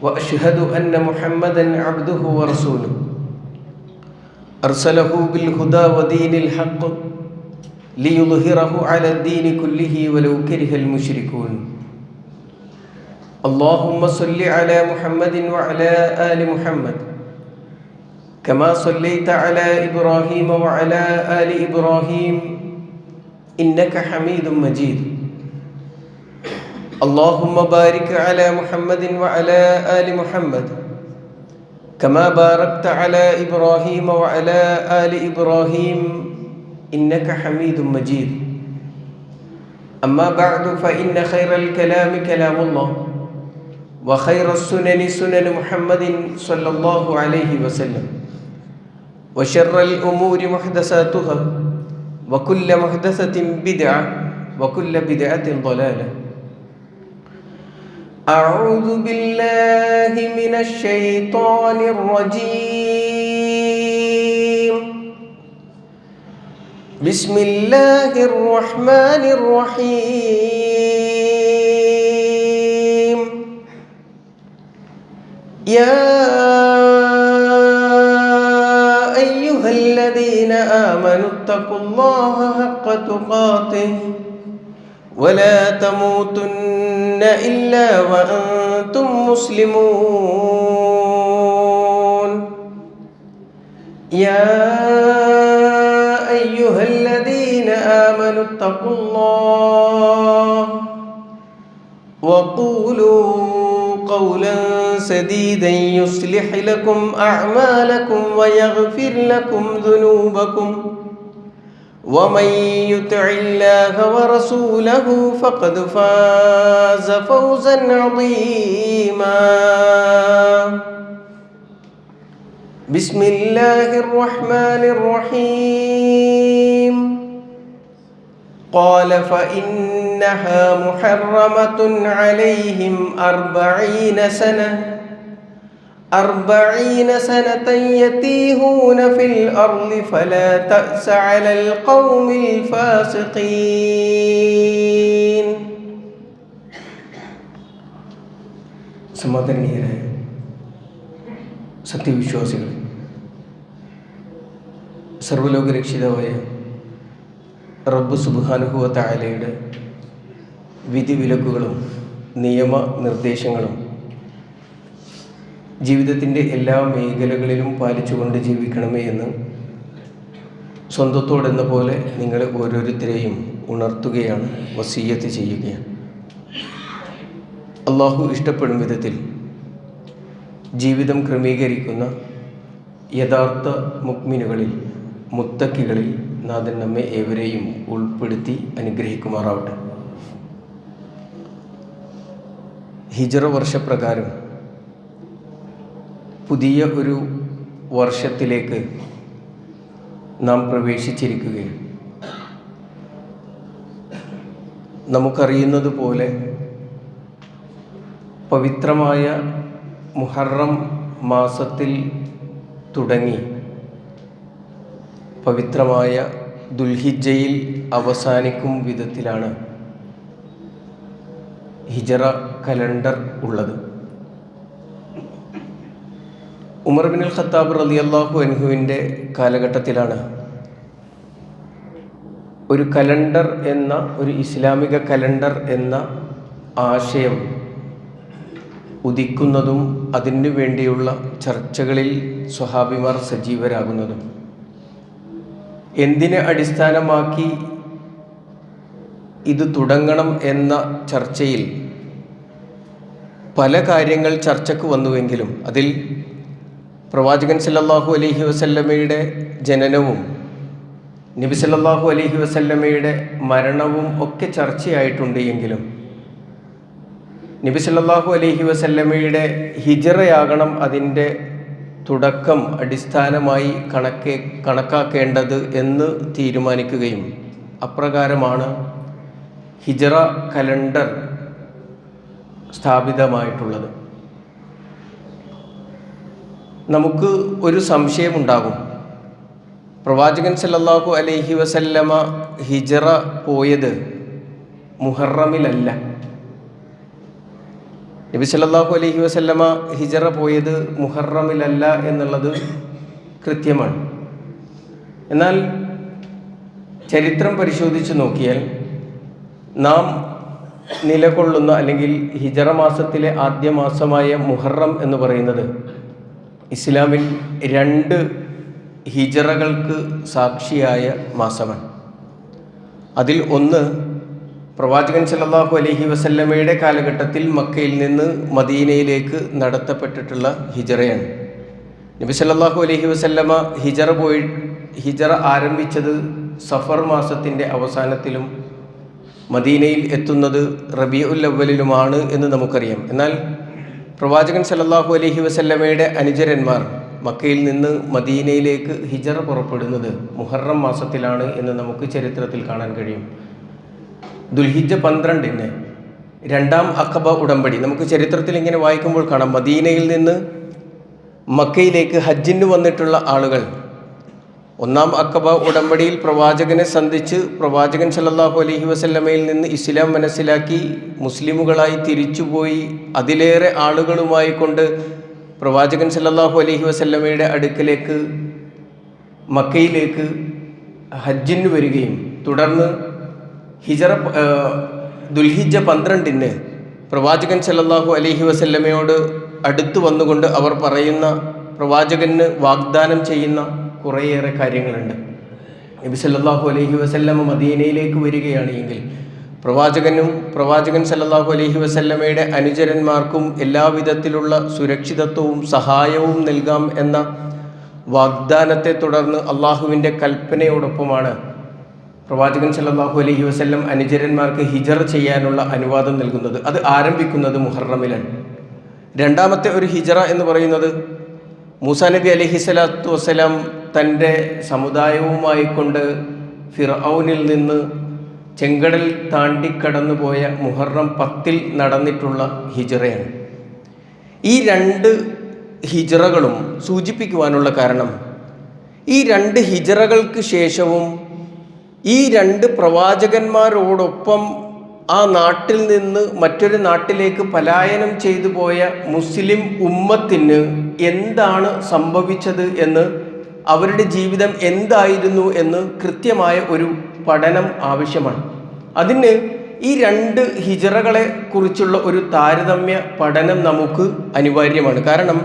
وأشهد أن محمدًا عبده ورسوله أرسله بالهدى ودين الحق ليظهره على الدين كله ولو كره المشركون. اللهم صل على محمد وعلى آل محمد كما صليت على إبراهيم وعلى آل إبراهيم إنك حميد مجيد. اللهم بارك على محمد وعلى آل محمد كما باركت على إبراهيم وعلى آل إبراهيم إنك حميد مجيد. أما بعد فإن خير الكلام كلام الله وخير السنن سنن محمد صلى الله عليه وسلم وشر الأمور محدثاتها وكل محدثة بدعة وكل بدعة ضلالة. أعوذ بالله من الشيطان الرجيم. بسم الله الرحمن الرحيم. يا أيها الذين آمنوا اتقوا الله حق تقاته ولا تموتن إلا وأنتم مسلمون. يا أيها الذين آمنوا اتقوا الله وقولوا قولا سديدا يصلح لكم أعمالكم ويغفر لكم ذنوبكم ومن يطع الله ورسوله فقد فاز فوزا عظيما. بسم الله الرحمن الرحيم. قال فإنها محرمة عليهم 40 سنة يتيهون في الأرض فلا تأس على القوم الفاسقين. സമാധാനീയരായ സത്യവിശ്വാസികൾ, സർവ്വലോക രക്ഷിതാവായ റബ്ബ് സുബ്ഹാനഹു വ തആലയുടെ വിധിവിലക്കുകളും നിയമനിർദ്ദേശങ്ങളും ജീവിതത്തിൻ്റെ എല്ലാ മേഖലകളിലും പാലിച്ചുകൊണ്ട് ജീവിക്കണമേ എന്ന് സ്വന്തത്തോടെന്ന പോലെ നിങ്ങൾ ഓരോരുത്തരെയും ഉണർത്തുകയാണ്, വസിയ്യത്ത് ചെയ്യുകയാണ്. അള്ളാഹു ഇഷ്ടപ്പെടും വിധത്തിൽ ജീവിതം ക്രമീകരിക്കുന്ന യഥാർത്ഥ മുഅ്മിനുകളിൽ, മുത്തക്കികളിൽ നാഥൻ നമ്മെ ഏവരെയും ഉൾപ്പെടുത്തി അനുഗ്രഹിക്കുമാറാവട്ടെ. ഹിജ്റ വർഷപ്രകാരം പുതിയ ഒരു വർഷത്തിലേക്ക് നാം പ്രവേശിച്ചിരിക്കുകയാണ്. നമുക്കറിയുന്നത് പോലെ പവിത്രമായ മുഹറം മാസത്തിൽ തുടങ്ങി പവിത്രമായ ദുൽഹിജ്ജയിൽ അവസാനിക്കും വിധത്തിലാണ് ഹിജ്റ കലണ്ടർ ഉള്ളത്. ഉമർ ഇബ്നുൽ ഖത്താബ് റളിയല്ലാഹു അൻഹുവിൻ്റെ കാലഘട്ടത്തിലാണ് ഒരു കലണ്ടർ എന്ന, ഒരു ഇസ്ലാമിക കലണ്ടർ എന്ന ആശയം ഉദിക്കുന്നതും അതിനു വേണ്ടിയുള്ള ചർച്ചകളിൽ സ്വഹാബിമാർ സജീവരാകുന്നതും. എന്തിനെ അടിസ്ഥാനമാക്കി ഇത് തുടങ്ങണം എന്ന ചർച്ചയിൽ പല കാര്യങ്ങൾ ചർച്ചയ്ക്ക് വന്നുവെങ്കിലും അതിൽ പ്രവാചകൻ സല്ലല്ലാഹു അലൈഹി വസല്ലമയുടെ ജനനവും നബി സല്ലല്ലാഹു അലൈഹി വസല്ലമയുടെ മരണവും ഒക്കെ ചർച്ചയായിട്ടുണ്ട് എങ്കിലും നബി സല്ലല്ലാഹു അലൈഹി വസല്ലമയുടെ ഹിജ്റയാകണം അതിൻ്റെ തുടക്കം അടിസ്ഥാനമായി കണക്കാക്കേണ്ടത് എന്ന് തീരുമാനിക്കുകയും അപ്രകാരമാണ് ഹിജ്റ കലണ്ടർ സ്ഥാപിതമായിട്ടുള്ളത്. നമുക്ക് ഒരു സംശയമുണ്ടാകും, പ്രവാചകൻ സല്ലല്ലാഹു അലൈഹി വസല്ലമ ഹിജ്റ പോയത് മുഹറമിലല്ല, നബി സല്ലല്ലാഹു അലൈഹി വസല്ലമ ഹിജറ പോയത് മുഹറമിലല്ല എന്നുള്ളത് കൃത്യമാണ്. എന്നാൽ ചരിത്രം പരിശോധിച്ച് നോക്കിയാൽ നാം നിലകൊള്ളുന്ന അല്ലെങ്കിൽ ഹിജറ മാസത്തിലെ ആദ്യ മാസമായ മുഹറം എന്ന് പറയുന്നത് ഇസ്ലാമിൽ 2 ഹിജറകൾക്ക് സാക്ഷിയായ മാസമാണ്. അതിൽ ഒന്ന് പ്രവാചകൻ സല്ലല്ലാഹു അലൈഹി വസല്ലമയുടെ കാലഘട്ടത്തിൽ മക്കയിൽ നിന്ന് മദീനയിലേക്ക് നടത്തപ്പെട്ടിട്ടുള്ള ഹിജറയാണ്. നബി സല്ലല്ലാഹു അലൈഹി വസല്ലമ ഹിജറ ആരംഭിച്ചത് സഫർ മാസത്തിൻ്റെ അവസാനത്തിലും മദീനയിൽ എത്തുന്നത് റബീഉൽ അവ്വലിലുമാണ് എന്ന് നമുക്കറിയാം. എന്നാൽ പ്രവാചകൻ സല്ലല്ലാഹു അലൈഹി വസല്ലമയുടെ അനുചരന്മാർ മക്കയിൽ നിന്ന് മദീനയിലേക്ക് ഹിജറ പുറപ്പെടുന്നത് മുഹറം മാസത്തിലാണ് എന്ന് നമുക്ക് ചരിത്രത്തിൽ കാണാൻ കഴിയും. ദുൽഹിജ്ജ 12-ന് 2ാം അഖബ ഉടമ്പടി നമുക്ക് ചരിത്രത്തിൽ ഇങ്ങനെ വായിക്കുമ്പോൾ കാണാം. മദീനയിൽ നിന്ന് മക്കയിലേക്ക് ഹജ്ജിന് വന്നിട്ടുള്ള ആളുകൾ 1ാം അഖബ ഉടമ്പടിയിൽ പ്രവാചകനെ സന്ധിച്ച് പ്രവാചകൻ സല്ലല്ലാഹു അലൈഹി വസല്ലമയിൽ നിന്ന് ഇസ്ലാം മനസ്സിലാക്കി മുസ്ലിമുകളായി തിരിച്ചുപോയി അതിലേറെ ആളുകളുമായി കൊണ്ട് പ്രവാചകൻ സല്ലല്ലാഹു അലൈഹി വസല്ലമയുടെ അടുക്കലേക്ക് മക്കയിലേക്ക് ഹജ്ജിന് വരികയും തുടർന്ന് ദുൽഹിജ്ജ 12-ന് പ്രവാചകൻ സല്ലല്ലാഹു അലൈഹി വസല്ലമയോട് അടുത്തു വന്നുകൊണ്ട് അവർ പറയുന്ന പ്രവാചകന് വാഗ്ദാനം ചെയ്യുന്ന കുറേയേറെ കാര്യങ്ങളുണ്ട്. നബി സല്ലല്ലാഹു അലൈഹി വസല്ലമ മദീനയിലേക്ക് വരികയാണ് എങ്കിൽ പ്രവാചകൻ സല്ലല്ലാഹു അലൈഹി വസല്ലമയുടെ അനുചരന്മാർക്കും എല്ലാവിധത്തിലുള്ള സുരക്ഷിതത്വവും സഹായവും നൽകാം എന്ന വാഗ്ദാനത്തെ തുടർന്ന് അള്ളാഹുവിൻ്റെ കൽപ്പനയോടൊപ്പമാണ് പ്രവാചകൻ സല്ലല്ലാഹു അലൈഹി വസല്ലം അനുചരന്മാർക്ക് ഹിജറ ചെയ്യാനുള്ള അനുവാദം നൽകുന്നത്. അത് ആരംഭിക്കുന്നത് മുഹറമിലാണ്. 2ാമത്തെ ഒരു ഹിജറ എന്ന് പറയുന്നത് മൂസാ നബി അലൈഹി സ്വലാത്തു വസ്സലാം തൻ്റെ സമുദായവുമായി കൊണ്ട് ഫിർഔനിൽ നിന്ന് ചെങ്കടൽ താണ്ടിക്കടന്നു പോയ മുഹറം 10-ൽ നടന്നിട്ടുള്ള ഹിജറയാണ്. ഈ 2 ഹിജറകളും സൂചിപ്പിക്കുവാനുള്ള കാരണം ഈ 2 ഹിജറകൾക്ക് ശേഷവും ഈ 2 പ്രവാചകന്മാരോടൊപ്പം ആ നാട്ടിൽ നിന്ന് മറ്റൊരു നാട്ടിലേക്ക് പലായനം ചെയ്തു പോയ മുസ്ലിം ഉമ്മത്തിന് എന്താണ് സംഭവിച്ചത് എന്ന്, അവരുടെ ജീവിതം എന്തായിരുന്നു എന്ന് കൃത്യമായ ഒരു പഠനം ആവശ്യമാണ്. അതിന് ഈ 2 ഹിജറകളെ കുറിച്ചുള്ള ഒരു താരതമ്യ പഠനം നമുക്ക് അനിവാര്യമാണ്. കാരണം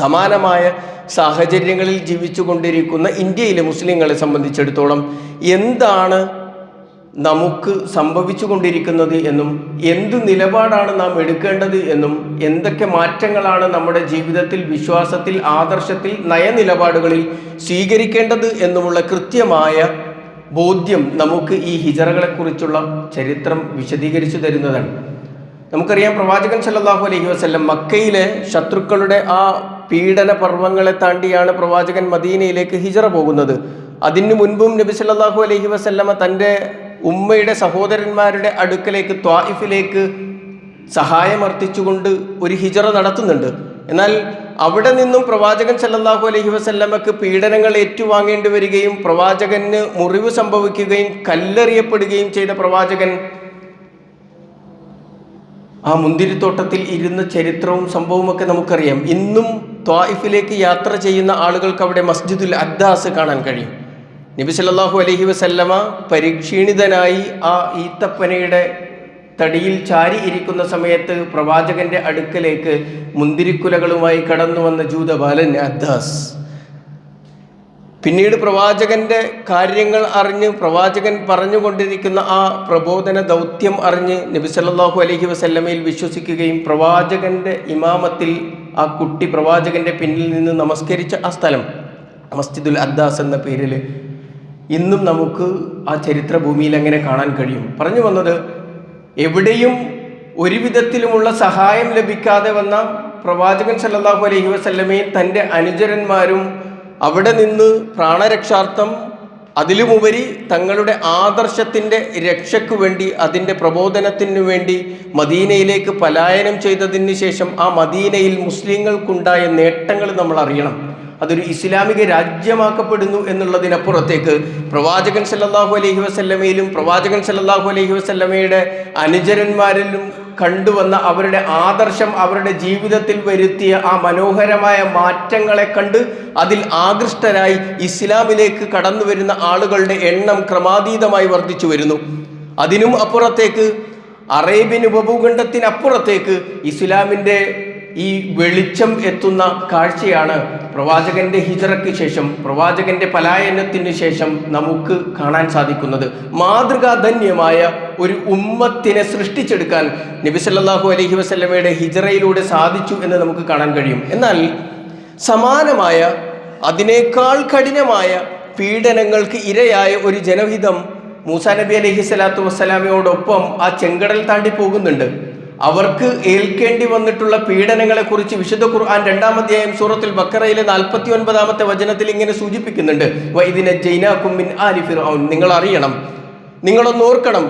സമാനമായ സാഹചര്യങ്ങളിൽ ജീവിച്ചു കൊണ്ടിരിക്കുന്ന ഇന്ത്യയിലെ മുസ്ലിങ്ങളെ സംബന്ധിച്ചിടത്തോളം എന്താണ് നമുക്ക് സംഭവിച്ചു കൊണ്ടിരിക്കുന്നത് എന്നും എന്തു നിലപാടാണ് നാം എടുക്കേണ്ടത് എന്നും എന്തൊക്കെ മാറ്റങ്ങളാണ് നമ്മുടെ ജീവിതത്തിൽ, വിശ്വാസത്തിൽ, ആദർശത്തിൽ, നയനിലപാടുകളിൽ സ്വീകരിക്കേണ്ടത് എന്നുമുള്ള കൃത്യമായ ബോധ്യം നമുക്ക് ഈ ഹിജറകളെക്കുറിച്ചുള്ള ചരിത്രം വിശദീകരിച്ചു തരുന്നതാണ്. നമുക്കറിയാം, പ്രവാചകൻ സല്ലല്ലാഹു അലൈഹി വസല്ലം മക്കയിലെ ശത്രുക്കളുടെ ആ പീഡന പർവ്വങ്ങളെ താണ്ടിയാണ് പ്രവാചകൻ മദീനയിലേക്ക് ഹിജറ പോകുന്നത്. അതിനു മുൻപും നബി സല്ലല്ലാഹു അലൈഹി വസല്ലമ തൻ്റെ ഉമ്മയുടെ സഹോദരന്മാരുടെ അടുക്കലേക്ക് ത്വായിഫിലേക്ക് സഹായമർത്ഥിച്ചുകൊണ്ട് ഒരു ഹിജറ നടത്തുന്നുണ്ട്. എന്നാൽ അവിടെ നിന്നും പ്രവാചകൻ സല്ലല്ലാഹു അലൈഹി വസല്ലമക്ക് പീഡനങ്ങൾ ഏറ്റുവാങ്ങേണ്ടി വരികയും പ്രവാചകന് മുറിവ് സംഭവിക്കുകയും കല്ലെറിയപ്പെടുകയും ചെയ്ത പ്രവാചകൻ ആ മുന്തിരിത്തോട്ടത്തിൽ ഇരുന്ന ചരിത്രവും സംഭവമൊക്കെ നമുക്കറിയാം. ഇന്നും ത്വായിഫിലേക്ക് യാത്ര ചെയ്യുന്ന ആളുകൾക്ക് അവിടെ മസ്ജിദുൽ അദ്ദാസ് കാണാൻ കഴിയും. നബി സല്ലല്ലാഹു അലൈഹി വസല്ലമ പരിക്ഷീണിതനായി ആ ഈത്തപ്പനയുടെ തടിയിൽ ചാരി ഇരിക്കുന്ന സമയത്ത് പ്രവാചകന്റെ അടുക്കലേക്ക് മുന്തിരിക്കുലകളുമായി കടന്നു വന്ന ജൂതബാലൻ അദ്ദാസ്, പിന്നീട് പ്രവാചകന്റെ കാര്യങ്ങൾ അറിഞ്ഞ് പ്രവാചകൻ പറഞ്ഞുകൊണ്ടിരിക്കുന്ന ആ പ്രബോധന ദൗത്യം അറിഞ്ഞ് നബി സല്ലല്ലാഹു അലൈഹി വസല്ലമയിൽ വിശ്വസിക്കുകയും പ്രവാചകന്റെ ഇമാമത്തിൽ ആ കുട്ടി പ്രവാചകന്റെ പിന്നിൽ നിന്ന് നമസ്കരിച്ച ആ സ്ഥലം മസ്ജിദുൽ അദ്ദാസ് എന്ന പേരിൽ ഇന്നും നമുക്ക് ആ ചരിത്ര ഭൂമിയിൽ അങ്ങനെ കാണാൻ കഴിയും. പറഞ്ഞു വന്നത്, എവിടെയും ഒരു വിധത്തിലുമുള്ള സഹായം ലഭിക്കാതെ വന്ന പ്രവാചകൻ സല്ലല്ലാഹു അലൈഹി വസല്ലമയും തൻ്റെ അനുചരന്മാരും അവിടെ നിന്ന് പ്രാണരക്ഷാർത്ഥം, അതിലുമുപരി തങ്ങളുടെ ആദർശത്തിൻ്റെ രക്ഷയ്ക്കു വേണ്ടി, അതിൻ്റെ പ്രബോധനത്തിനു വേണ്ടി മദീനയിലേക്ക് പലായനം ചെയ്തതിന് ശേഷം ആ മദീനയിൽ മുസ്ലിങ്ങൾക്കുണ്ടായ നേട്ടങ്ങൾ നമ്മൾ അറിയണം. അതൊരു ഇസ്ലാമിക രാജ്യമാക്കപ്പെടുന്നു എന്നുള്ളതിനപ്പുറത്തേക്ക് പ്രവാചകൻ സല്ലല്ലാഹു അലൈഹി വസല്ലമയിലും പ്രവാചകൻ സല്ലല്ലാഹു അലൈഹി വസല്ലമയുടെ അനുചരന്മാരിലും കണ്ടുവന്ന അവരുടെ ആദർശം, അവരുടെ ജീവിതത്തിൽ വരുത്തിയ ആ മനോഹരമായ മാറ്റങ്ങളെ കണ്ട് അതിൽ ആകൃഷ്ടരായി ഇസ്ലാമിലേക്ക് കടന്നു വരുന്ന ആളുകളുടെ എണ്ണം ക്രമാതീതമായി വർദ്ധിച്ചു വരുന്നു. അതിനും അപ്പുറത്തേക്ക് അറേബ്യൻ ഉപഭൂഖണ്ഡത്തിനപ്പുറത്തേക്ക് ഇസ്ലാമിൻ്റെ ഈ വെളിച്ചം എത്തുന്ന കാഴ്ചയാണ് പ്രവാചകന്റെ ഹിജറയ്ക്ക് ശേഷം, പ്രവാചകന്റെ പലായനത്തിന് ശേഷം നമുക്ക് കാണാൻ സാധിക്കുന്നത്. മാതൃകാധന്യമായ ഒരു ഉമ്മത്തിനെ സൃഷ്ടിച്ചെടുക്കാൻ നബി സല്ലല്ലാഹു അലൈഹി വസല്ലമയുടെ ഹിജറയിലൂടെ സാധിച്ചു എന്ന് നമുക്ക് കാണാൻ കഴിയും. എന്നാൽ സമാനമായ അതിനേക്കാൾ കഠിനമായ പീഡനങ്ങൾക്ക് ഇരയായ ഒരു ജനഹിതം മൂസാ നബി അലൈഹി സ്വലാത്തു വസ്സലാമയോടൊപ്പം ആ ചെങ്കടൽ താണ്ടി പോകുന്നുണ്ട്. അവർക്ക് ഏൽക്കേണ്ടി വന്നിട്ടുള്ള പീഡനങ്ങളെക്കുറിച്ച് വിശുദ്ധ ഖുർആൻ 2-ാം അധ്യായം സൂറത്തുൽ ബഖറയിലെ 49-ാമത്തെ വചനത്തിൽ ഇങ്ങനെ സൂചിപ്പിക്കുന്നുണ്ട്. വഇദ്നജൈനാകും മിൻ ആലി ഫിർഔൻ. നിങ്ങൾ അറിയണം, നിങ്ങളൊന്ന് ഓർക്കണം,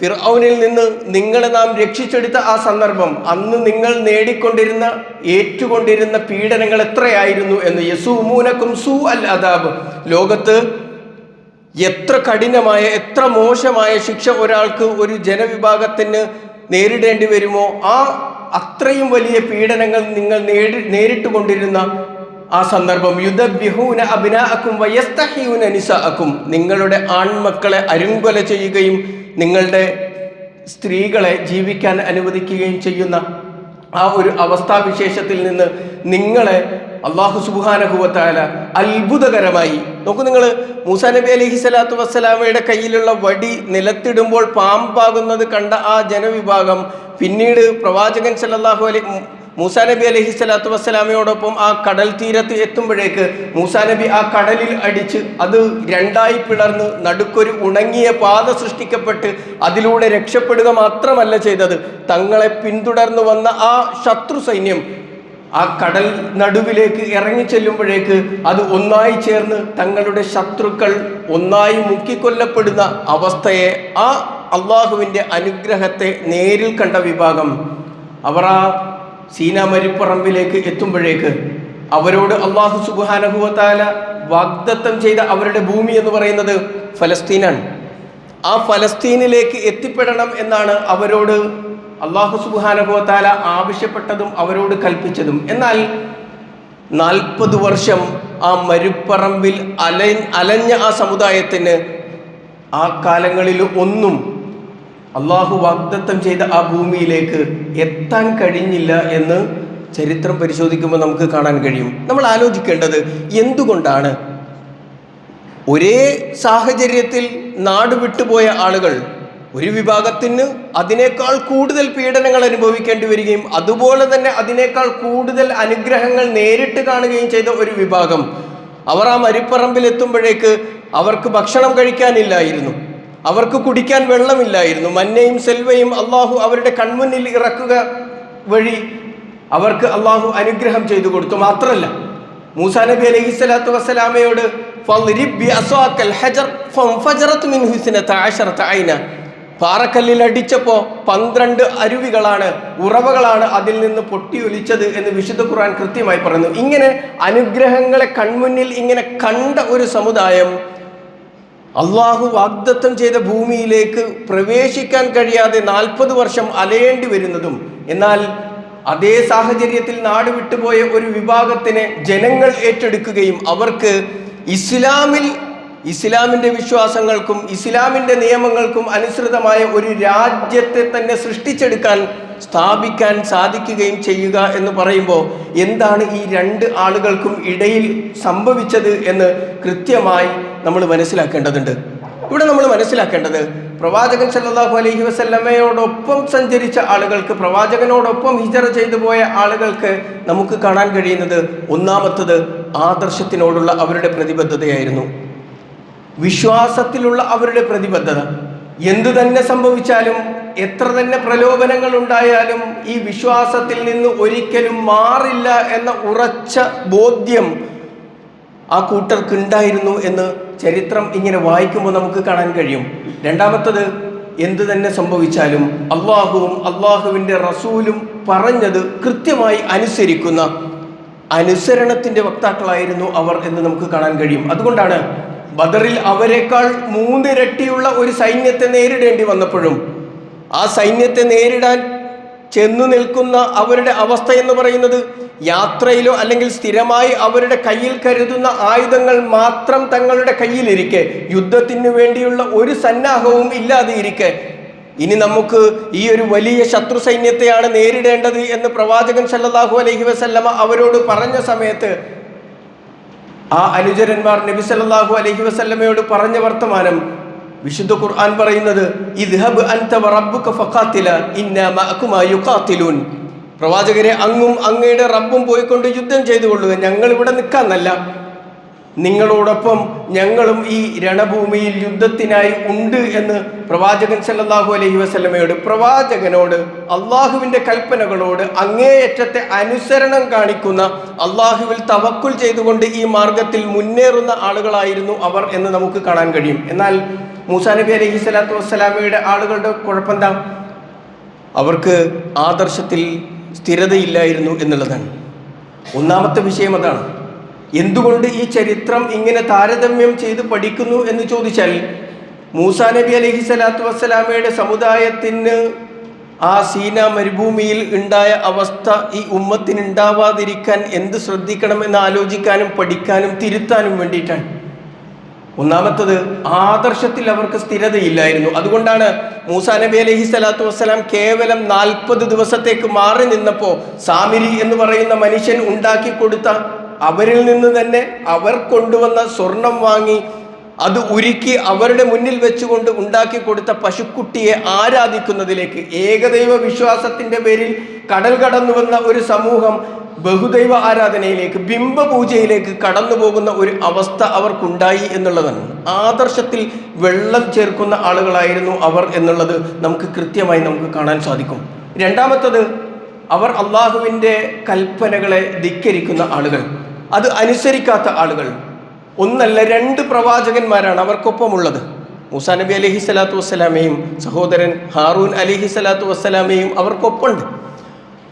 ഫിർഔനിൽ നിന്ന് നിങ്ങളെ നാം രക്ഷിച്ചെടുത്ത ആ സന്ദർഭം, അന്ന് നിങ്ങൾ നേടിക്കൊണ്ടിരുന്ന ഏറ്റുകൊണ്ടിരുന്ന പീഡനങ്ങൾ എത്രയായിരുന്നു എന്ന്. യസൂമൂനക്കും സൂ അൽ അദാബ്. ലോകത്ത് എത്ര കഠിനമായ, എത്ര മോശമായ ശിക്ഷ ഒരാൾക്ക്, ഒരു ജനവിഭാഗത്തിന് നേരിടേണ്ടി വരുമോ ആ അത്രയും വലിയ പീഡനങ്ങൾ നിങ്ങൾ നേരിട്ട് കൊണ്ടിരുന്ന ആ സന്ദർഭം. യുദബ്ബിഹൂന അബ്നാഅക്കും വയസ്തഹ്യൂന നിസാഅക്കും. നിങ്ങളുടെ ആൺമക്കളെ അരുങ്കൊല ചെയ്യുകയും നിങ്ങളുടെ സ്ത്രീകളെ ജീവിക്കാൻ അനുവദിക്കുകയും ചെയ്യുന്ന ആ ഒരു അവസ്ഥാവിശേഷത്തിൽ നിന്ന് നിങ്ങളെ അല്ലാഹു സുബ്ഹാനഹു വ തആല അത്ഭുതകരമായി നോക്കൂ. നിങ്ങൾ മൂസാ നബി അലൈഹി സ്വലാത്തു വസ്സലാമയുടെ കയ്യിലുള്ള വടി നിലത്തിടുമ്പോൾ പാമ്പാകുന്നത് കണ്ട ആ ജനവിഭാഗം പിന്നീട് പ്രവാചകൻ സല്ലല്ലാഹു അലൈഹി മൂസാ നബി അലൈഹി സ്വലാത്തു വസ്സലാമയോടൊപ്പം ആ കടൽ തീരത്ത് എത്തുമ്പോഴേക്ക് മൂസാ നബി ആ കടലിൽ അടിച്ച് അത് രണ്ടായി പിളർന്ന് നടുക്കൊരു ഉണങ്ങിയ പാത സൃഷ്ടിക്കപ്പെട്ട് അതിലൂടെ രക്ഷപ്പെടുക മാത്രമല്ല ചെയ്തത്, തങ്ങളെ പിന്തുടർന്നു വന്ന ആ ശത്രു സൈന്യം ആ കടൽ നടുവിലേക്ക് ഇറങ്ങിച്ചെല്ലുമ്പോഴേക്ക് അത് ഒന്നായി ചേർന്ന് തങ്ങളുടെ ശത്രുക്കൾ ഒന്നായി മുക്കിക്കൊല്ലപ്പെടുന്ന അവസ്ഥയെ, ആ അള്ളാഹുവിൻ്റെ അനുഗ്രഹത്തെ നേരിൽ കണ്ട വിഭാഗം അവർ ആ സീനാ മരുപ്പറമ്പിലേക്ക് എത്തുമ്പോഴേക്ക് അവരോട് അല്ലാഹു സുബ്ഹാനഹു വ തആല വാഗ്ദത്തം ചെയ്ത അവരുടെ ഭൂമി എന്ന് പറയുന്നത് ഫലസ്തീനാണ്. ആ ഫലസ്തീനിലേക്ക് എത്തിപ്പെടണം എന്നാണ് അവരോട് അല്ലാഹു സുബ്ഹാനഹു വ തആല ആവശ്യപ്പെട്ടതും അവരോട് കൽപ്പിച്ചതും. എന്നാൽ 40 വർഷം ആ മരുപ്പറമ്പിൽ അലഞ്ഞ ആ സമുദായത്തിന് ആ കാലങ്ങളിൽ ഒന്നും അള്ളാഹു വാഗ്ദത്തം ചെയ്ത ആ ഭൂമിയിലേക്ക് എത്താൻ കഴിഞ്ഞില്ല എന്ന് ചരിത്രം പരിശോധിക്കുമ്പോൾ നമുക്ക് കാണാൻ കഴിയും. നമ്മൾ ആലോചിക്കേണ്ടത് എന്തുകൊണ്ടാണ് ഒരേ സാഹചര്യത്തിൽ നാട് വിട്ടുപോയ ആളുകൾ ഒരു വിഭാഗത്തിന് അതിനേക്കാൾ കൂടുതൽ പീഡനങ്ങൾ അനുഭവിക്കേണ്ടി വരികയും അതുപോലെ തന്നെ അതിനേക്കാൾ കൂടുതൽ അനുഗ്രഹങ്ങൾ നേരിട്ട് കാണുകയും ചെയ്ത ഒരു വിഭാഗം, അവർ ആ മരുപ്പറമ്പിൽ എത്തുമ്പോഴേക്ക് അവർക്ക് ഭക്ഷണം കഴിക്കാനില്ലായിരുന്നു, അവർക്ക് കുടിക്കാൻ വെള്ളമില്ലായിരുന്നു, മന്നയും സെൽവയും അള്ളാഹു അവരുടെ കൺമുന്നിൽ ഇറക്കുക വഴി അവർക്ക് അള്ളാഹു അനുഗ്രഹം ചെയ്തു കൊടുത്തു. മാത്രമല്ല മൂസാ നബി അലൈഹി സ്വലാത്തു വസ്സലാമയോട് പാറക്കല്ലിൽ അടിച്ചപ്പോൾ 12 അരുവികളാണ്, ഉറവകളാണ് അതിൽ നിന്ന് പൊട്ടിയൊലിച്ചത് എന്ന് വിശുദ്ധ ഖുർആൻ കൃത്യമായി പറയുന്നു. ഇങ്ങനെ അനുഗ്രഹങ്ങളെ കൺമുന്നിൽ ഇങ്ങനെ കണ്ട ഒരു സമുദായം അള്ളാഹു വാഗ്ദത്തം ചെയ്ത ഭൂമിയിലേക്ക് പ്രവേശിക്കാൻ കഴിയാതെ 40 വർഷം അലയേണ്ടി വരുന്നതും, എന്നാൽ അതേ സാഹചര്യത്തിൽ നാട് വിട്ടുപോയ ഒരു വിഭാഗത്തിനെ ജനങ്ങൾ ഏറ്റെടുക്കുകയും അവർക്ക് ഇസ്ലാമിൻ്റെ വിശ്വാസങ്ങൾക്കും ഇസ്ലാമിൻ്റെ നിയമങ്ങൾക്കും അനുസൃതമായ ഒരു രാജ്യത്തെ തന്നെ സൃഷ്ടിച്ചെടുക്കാൻ, സ്ഥാപിക്കാൻ സാധിക്കുകയും ചെയ്യുക എന്ന് പറയുമ്പോൾ എന്താണ് ഈ 2 ആളുകൾക്കും ഇടയിൽ സംഭവിച്ചത് എന്ന് കൃത്യമായി നമ്മൾ മനസ്സിലാക്കേണ്ടതുണ്ട്. ഇവിടെ നമ്മൾ മനസ്സിലാക്കേണ്ടത് പ്രവാചകൻ സല്ലല്ലാഹു അലൈഹി വസല്ലമയോടൊപ്പം സഞ്ചരിച്ച ആളുകൾക്ക്, പ്രവാചകനോടൊപ്പം ഹിജറ ചെയ്തു പോയ ആളുകൾക്ക് നമുക്ക് കാണാൻ കഴിയുന്നത് ഒന്നാമത്തത് ആദർശത്തിനോടുള്ള അവരുടെ പ്രതിബദ്ധതയായിരുന്നു. വിശ്വാസത്തിലുള്ള അവരുടെ പ്രതിബദ്ധത. എന്തു തന്നെ സംഭവിച്ചാലും, എത്ര തന്നെ പ്രലോഭനങ്ങൾ ഉണ്ടായാലും ഈ വിശ്വാസത്തിൽ നിന്ന് ഒരിക്കലും മാറില്ല എന്ന ഉറച്ച ബോധ്യം ആ കൂട്ടർക്കുണ്ടായിരുന്നു എന്ന് ചരിത്രം ഇങ്ങനെ വായിക്കുമ്പോൾ നമുക്ക് കാണാൻ കഴിയും. രണ്ടാമത്തത്, എന്തു തന്നെ സംഭവിച്ചാലും അള്ളാഹുവും അള്ളാഹുവിൻ്റെ റസൂലും പറഞ്ഞത് കൃത്യമായി അനുസരിക്കുന്ന അനുസരണത്തിൻ്റെ വക്താക്കളായിരുന്നു അവർ എന്ന് നമുക്ക് കാണാൻ കഴിയും. അതുകൊണ്ടാണ് ബദറിൽ അവരെക്കാൾ 3 ഇരട്ടിയുള്ള ഒരു സൈന്യത്തെ നേരിടേണ്ടി വന്നപ്പോഴും ആ സൈന്യത്തെ നേരിടാൻ ചെന്നു നിൽക്കുന്ന അവരുടെ അവസ്ഥ എന്ന് പറയുന്നത് യാത്രയിലോ അല്ലെങ്കിൽ സ്ഥിരമായി അവരുടെ കയ്യിൽ കരുതുന്ന ആയുധങ്ങൾ മാത്രം തങ്ങളുടെ കയ്യിലിരിക്കെ, യുദ്ധത്തിന് വേണ്ടിയുള്ള ഒരു സന്നാഹവും ഇല്ലാതെ ഇരിക്കെ, ഇനി നമുക്ക് ഈ ഒരു വലിയ ശത്രു സൈന്യത്തെയാണ് നേരിടേണ്ടത് എന്ന് പ്രവാചകൻ സല്ലല്ലാഹു അലൈഹി വസല്ലമ അവരോട് പറഞ്ഞ സമയത്ത് ആ അനുചരന്മാർ നബി സല്ലല്ലാഹു അലൈഹി വസല്ലമയോട് പറഞ്ഞ വർത്തമാനം വിശുദ്ധ ഖുർആൻ പറയുന്നത്, ഇദ്ഹബ് അൻത വറബ്ബുക ഫഖാതില ഇന്നാ മഅകുമാ യുഖാതിലൂൻ. പ്രവാചകരെ, അങ്ങും അങ്ങയുടെ റബ്ബും പോയിക്കൊണ്ട് യുദ്ധം ചെയ്തുകൊള്ളുക, ഞങ്ങൾ ഇവിടെ നിൽക്കാന്നല്ല, നിങ്ങളോടൊപ്പം ഞങ്ങളും ഈ രണഭൂമിയിൽ യുദ്ധത്തിനായി ഉണ്ട് എന്ന് പ്രവാചകൻ സല്ലല്ലാഹു അലൈഹി വസല്ലമയോട്, പ്രവാചകനോട് അള്ളാഹുവിൻ്റെ കൽപ്പനകളോട് അങ്ങേയറ്റത്തെ അനുസരണം കാണിക്കുന്ന, അള്ളാഹുവിൽ തവക്കുൽ ചെയ്തുകൊണ്ട് ഈ മാർഗത്തിൽ മുന്നേറുന്ന ആളുകളായിരുന്നു അവർ എന്ന് നമുക്ക് കാണാൻ കഴിയും. എന്നാൽ മൂസാ നബി അലൈഹി സ്വലാത്തു വസ്സലാമയുടെ ആളുകളുടെ കുഴപ്പമെന്താ? അവർക്ക് ആദർശത്തിൽ സ്ഥിരതയില്ലായിരുന്നു എന്നുള്ളതാണ്. ഒന്നാമത്തെ വിഷയം അതാണ്. എന്തുകൊണ്ട് ഈ ചരിത്രം ഇങ്ങനെ താരതമ്യം ചെയ്ത് പഠിക്കുന്നു എന്ന് ചോദിച്ചാൽ, മൂസാ നബി അലൈഹി സ്വലാത്തു വസ്സലാമയുടെ സമുദായത്തിന് ആ സീന മരുഭൂമിയിൽ ഉണ്ടായ അവസ്ഥ ഈ ഉമ്മത്തിന് ഉണ്ടാവാതിരിക്കാൻ എന്ത് ശ്രദ്ധിക്കണമെന്ന് ആലോചിക്കാനും പഠിക്കാനും തിരുത്താനും വേണ്ടിയിട്ടാണ്. ഒന്നാമത്തത്, ആദർശത്തിൽ അവർക്ക് സ്ഥിരതയില്ലായിരുന്നു. അതുകൊണ്ടാണ് മൂസാ നബി അലൈഹി സ്വലാത്തു വസ്സലാം കേവലം 40 ദിവസത്തേക്ക് മാറി നിന്നപ്പോൾ സാമിരി എന്ന് പറയുന്ന മനുഷ്യൻ ഉണ്ടാക്കി കൊടുത്ത, അവരിൽ നിന്ന് തന്നെ അവർ കൊണ്ടുവന്ന സ്വർണം വാങ്ങി അത് ഉരുക്കി അവരുടെ മുന്നിൽ വെച്ചുകൊണ്ട് ഉണ്ടാക്കി കൊടുത്ത പശുക്കുട്ടിയെ ആരാധിക്കുന്നതിലേക്ക്, ഏകദൈവ വിശ്വാസത്തിൻ്റെ പേരിൽ കടൽ കടന്നു വന്ന ഒരു സമൂഹം ബഹുദൈവ ആരാധനയിലേക്ക്, ബിംബപൂജയിലേക്ക് കടന്നു പോകുന്ന ഒരു അവസ്ഥ അവർക്കുണ്ടായി എന്നുള്ളതാണ്. ആദർശത്തിൽ വെള്ളം ചേർക്കുന്ന ആളുകളായിരുന്നു അവർ എന്നുള്ളത് നമുക്ക് കൃത്യമായി നമുക്ക് കാണാൻ സാധിക്കും. രണ്ടാമത്തത്, അവർ അള്ളാഹുവിൻ്റെ കൽപ്പനകളെ ധിക്കരിക്കുന്ന ആളുകൾ, അത് അനുസരിക്കാത്ത ആളുകൾ. ഒന്നല്ല, 2 പ്രവാചകന്മാരാണ് അവർക്കൊപ്പമുള്ളത്. മൂസാ നബി അലൈഹി സ്വലാത്തു വസ്സലാമയും സഹോദരൻ ഹാറൂൻ അലൈഹി സ്വലാത്തു വസ്സലാമയും അവർക്കൊപ്പമുണ്ട്.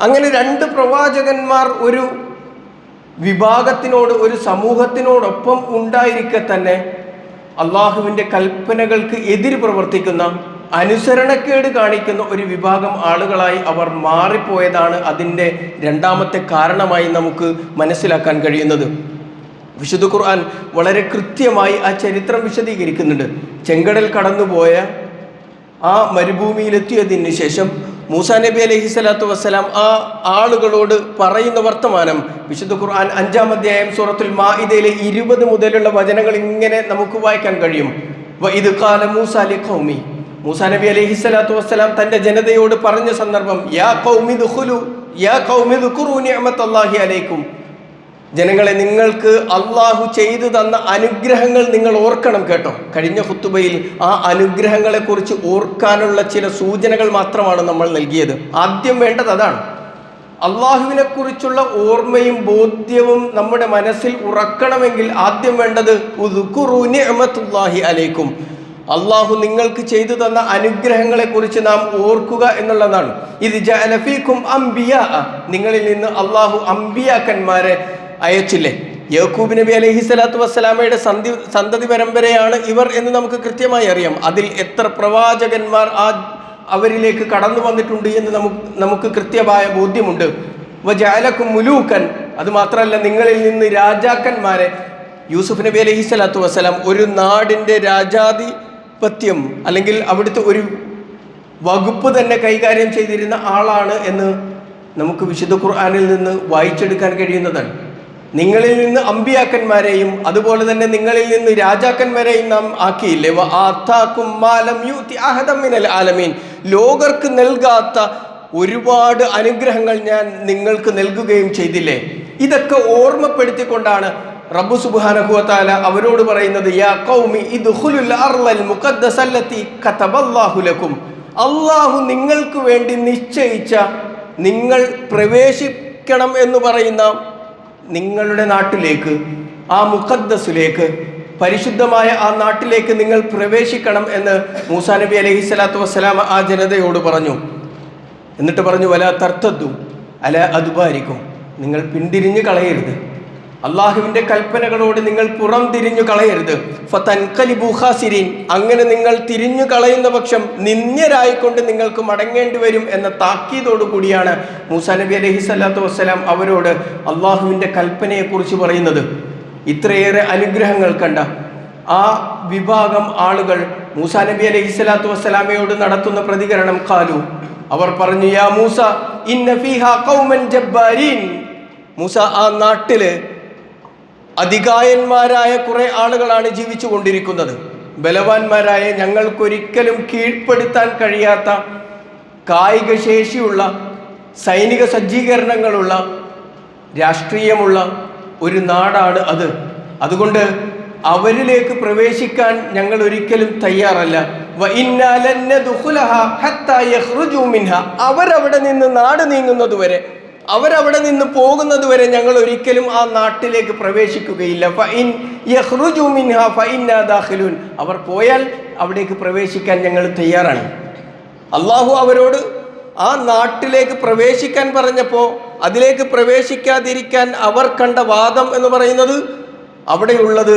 അങ്ങനെ 2 പ്രവാചകന്മാർ ഒരു വിഭാഗത്തിനോട്, ഒരു സമൂഹത്തിനോടൊപ്പം ഉണ്ടായിരിക്കെ തന്നെ അള്ളാഹുവിൻ്റെ കൽപ്പനകൾക്ക് എതിര് പ്രവർത്തിക്കുന്ന, അനുസരണക്കേട് കാണിക്കുന്ന ഒരു വിഭാഗം ആളുകളായി അവർ മാറിപ്പോയതാണ് അതിൻ്റെ രണ്ടാമത്തെ കാരണമായി നമുക്ക് മനസ്സിലാക്കാൻ കഴിയുന്നത്. വിശുദ്ധ ഖുർആൻ വളരെ കൃത്യമായി ആ ചരിത്രം വിശദീകരിക്കുന്നുണ്ട്. ചെങ്കടൽ കടന്നുപോയ ആ മരുഭൂമിയിലെത്തിയതിന് ശേഷം മൂസാ നബി അലൈഹി സ്വലാത്തു വസ്സലാം ആ ആളുകളോട് പറയുന്ന വർത്തമാനം വിശുദ്ധ ഖുർആൻ 5-ാം അധ്യായം സൂറത്തുൽ മാഇദയിലെ 20 മുതലുള്ള വചനങ്ങൾ ഇങ്ങനെ നമുക്ക് വായിക്കാൻ കഴിയും. വഇദ് ഖാല മൂസാ ലിഖൗമി, മൂസാ നബി അലൈഹി സ്വലാത്തു വസ്സലാം തൻ്റെ ജനതയോട് പറഞ്ഞ സന്ദർഭം, യാ ഖൗമി ദുഖുലു യാ ഖൗമി ദുഖുറു നിഅമത്തല്ലാഹി അലൈക്കും, ജനങ്ങളെ, നിങ്ങൾക്ക് അള്ളാഹു ചെയ്തു തന്ന അനുഗ്രഹങ്ങൾ നിങ്ങൾ ഓർക്കണം കേട്ടോ. കഴിഞ്ഞ ഖുത്തുബയിൽ ആ അനുഗ്രഹങ്ങളെക്കുറിച്ച് ഓർക്കാനുള്ള ചില സൂചനകൾ മാത്രമാണ് നമ്മൾ നൽകിയത്. ആദ്യം വേണ്ടത് അതാണ്. അള്ളാഹുവിനെ കുറിച്ചുള്ള ഓർമ്മയും ബോധ്യവും നമ്മുടെ മനസ്സിൽ ഉറക്കണമെങ്കിൽ ആദ്യം വേണ്ടത് ഉദ്കുറു നിഅമത്തുല്ലാഹി അലൈക്കും, അള്ളാഹു നിങ്ങൾക്ക് ചെയ്തു തന്ന അനുഗ്രഹങ്ങളെക്കുറിച്ച് നാം ഓർക്കുക എന്നുള്ളതാണ്. ഇത് ജഅല ഫീകും അംബിയാ, നിങ്ങളിൽ നിന്ന് അള്ളാഹു അംബിയാക്കന്മാരെ അയച്ചില്ലേ. യാക്കൂബ് നബി അലൈഹി സ്വലാത്തു വസ്സലാമയുടെ സന്തതി പരമ്പരയാണ് ഇവർ എന്ന് നമുക്ക് കൃത്യമായി അറിയാം. അതിൽ എത്ര പ്രവാചകന്മാർ അവരിലേക്ക് കടന്നു വന്നിട്ടുണ്ട് എന്ന് നമുക്ക് കൃത്യമായ ബോധ്യമുണ്ട്. വജഅലകും മുലൂക്കൻ, അത് മാത്രമല്ല നിങ്ങളിൽ നിന്ന് രാജാക്കന്മാരെ. യൂസുഫ് നബി അലൈഹി സ്വലാത്തു വസ്സലാം ഒരു നാടിൻ്റെ രാജാധിപത്യം അല്ലെങ്കിൽ അവിടുത്തെ ഒരു വകുപ്പ് തന്നെ കൈകാര്യം ചെയ്തിരുന്ന ആളാണ് എന്ന് നമുക്ക് വിശുദ്ധ ഖുർആനിൽ നിന്ന് വായിച്ചെടുക്കാൻ കഴിയുന്നതാണ്. നിങ്ങളിൽ നിന്ന് അമ്പിയാക്കന്മാരെയും അതുപോലെ തന്നെ നിങ്ങളിൽ നിന്ന് രാജാക്കന്മാരെയും നാം ആക്കിയില്ലേ. വആതാകും മാ ലം യുതി അഹദൻ മിനൽ ആലമീൻ, ലോകർക്ക് നൽകാത്ത ഒരുപാട് അനുഗ്രഹങ്ങൾ ഞാൻ നിങ്ങൾക്ക് നൽകുകയും ചെയ്തില്ലേ. ഇതൊക്കെ ഓർമ്മപ്പെടുത്തിക്കൊണ്ടാണ് റബ്ബ് സുബ്ഹാനഹു വ തആല അവരോട് പറയുന്നത്, യാ ഖൗമി ഇദ്ഖുലുൽ അർളൽ മുഖദ്ദസല്ലതി കതബല്ലാഹു ലക്കും, അല്ലാഹു നിങ്ങൾക്ക് വേണ്ടി നിശ്ചയിച്ച, നിങ്ങൾ പ്രവേശിക്കണം എന്ന് പറയുന്ന നിങ്ങളുടെ നാട്ടിലേക്ക്, ആ മുഖദ്ദസിലേക്ക്, പരിശുദ്ധമായ ആ നാട്ടിലേക്ക് നിങ്ങൾ പ്രവേശിക്കണം എന്ന് മൂസാ നബി അലൈഹി സ്വലാത്തു വസ്സലാം ആ ജനതയോട് പറഞ്ഞു. എന്നിട്ട് പറഞ്ഞു, വലാ തർത്തദ്ദു അലാ അദ്ബാരിക്കും, നിങ്ങൾ പിന്തിരിഞ്ഞു കളയരുത്, അള്ളാഹുവിൻ്റെ കൽപ്പനകളോട് നിങ്ങൾ പുറം തിരിഞ്ഞു കളയരുത്. ഫതൻഖലിബു ഖാസിരീൻ, അങ്ങനെ നിങ്ങൾ തിരിഞ്ഞു കളയുന്ന പക്ഷം നിന്ദ്യരായിക്കൊണ്ട് നിങ്ങൾക്ക് മടങ്ങേണ്ടി വരും എന്ന താക്കീതോടു കൂടിയാണ് മൂസാ നബി അലൈഹി സ്വലാത്തു വസ്സലാം അവരോട് അള്ളാഹുവിൻ്റെ കൽപ്പനയെക്കുറിച്ച് പറയുന്നത്. ഇത്രയേറെ അനുഗ്രഹങ്ങൾ കണ്ട ആ വിഭാഗം ആളുകൾ മൂസാ നബി അലൈഹി സ്വലാത്തു വസ്സലാമയോട് നടത്തുന്ന പ്രതികരണം ഖാലു, അവർ പറഞ്ഞു, യാ മൂസ ഇന്ന ഫീഹാ ഖൗമൻ ജബ്ബാരീൻ, മൂസ ആ നാട്ടില് അതികായന്മാരായ കുറെ ആളുകളാണ് ജീവിച്ചു കൊണ്ടിരിക്കുന്നത്. ബലവാന്മാരായ, ഞങ്ങൾക്കൊരിക്കലും കീഴ്പ്പെടുത്താൻ കഴിയാത്ത കായിക ശേഷിയുള്ള, സൈനിക സജ്ജീകരണങ്ങളുള്ള, രാഷ്ട്രീയമുള്ള ഒരു നാടാണ് അത്. അതുകൊണ്ട് അവരിലേക്ക് പ്രവേശിക്കാൻ ഞങ്ങൾ ഒരിക്കലും തയ്യാറല്ല. അവരവിടെ നിന്ന് നാട് നീങ്ങുന്നതുവരെ, അവരവിടെ നിന്ന് പോകുന്നത് വരെ ഞങ്ങൾ ഒരിക്കലും ആ നാട്ടിലേക്ക് പ്രവേശിക്കുകയില്ല. അവർ പോയാൽ അവിടേക്ക് പ്രവേശിക്കാൻ ഞങ്ങൾ തയ്യാറാണ്. അള്ളാഹു അവരോട് ആ നാട്ടിലേക്ക് പ്രവേശിക്കാൻ പറഞ്ഞപ്പോൾ അതിലേക്ക് പ്രവേശിക്കാതിരിക്കാൻ അവർ കണ്ട വാദം എന്ന് പറയുന്നത് അവിടെയുള്ളത്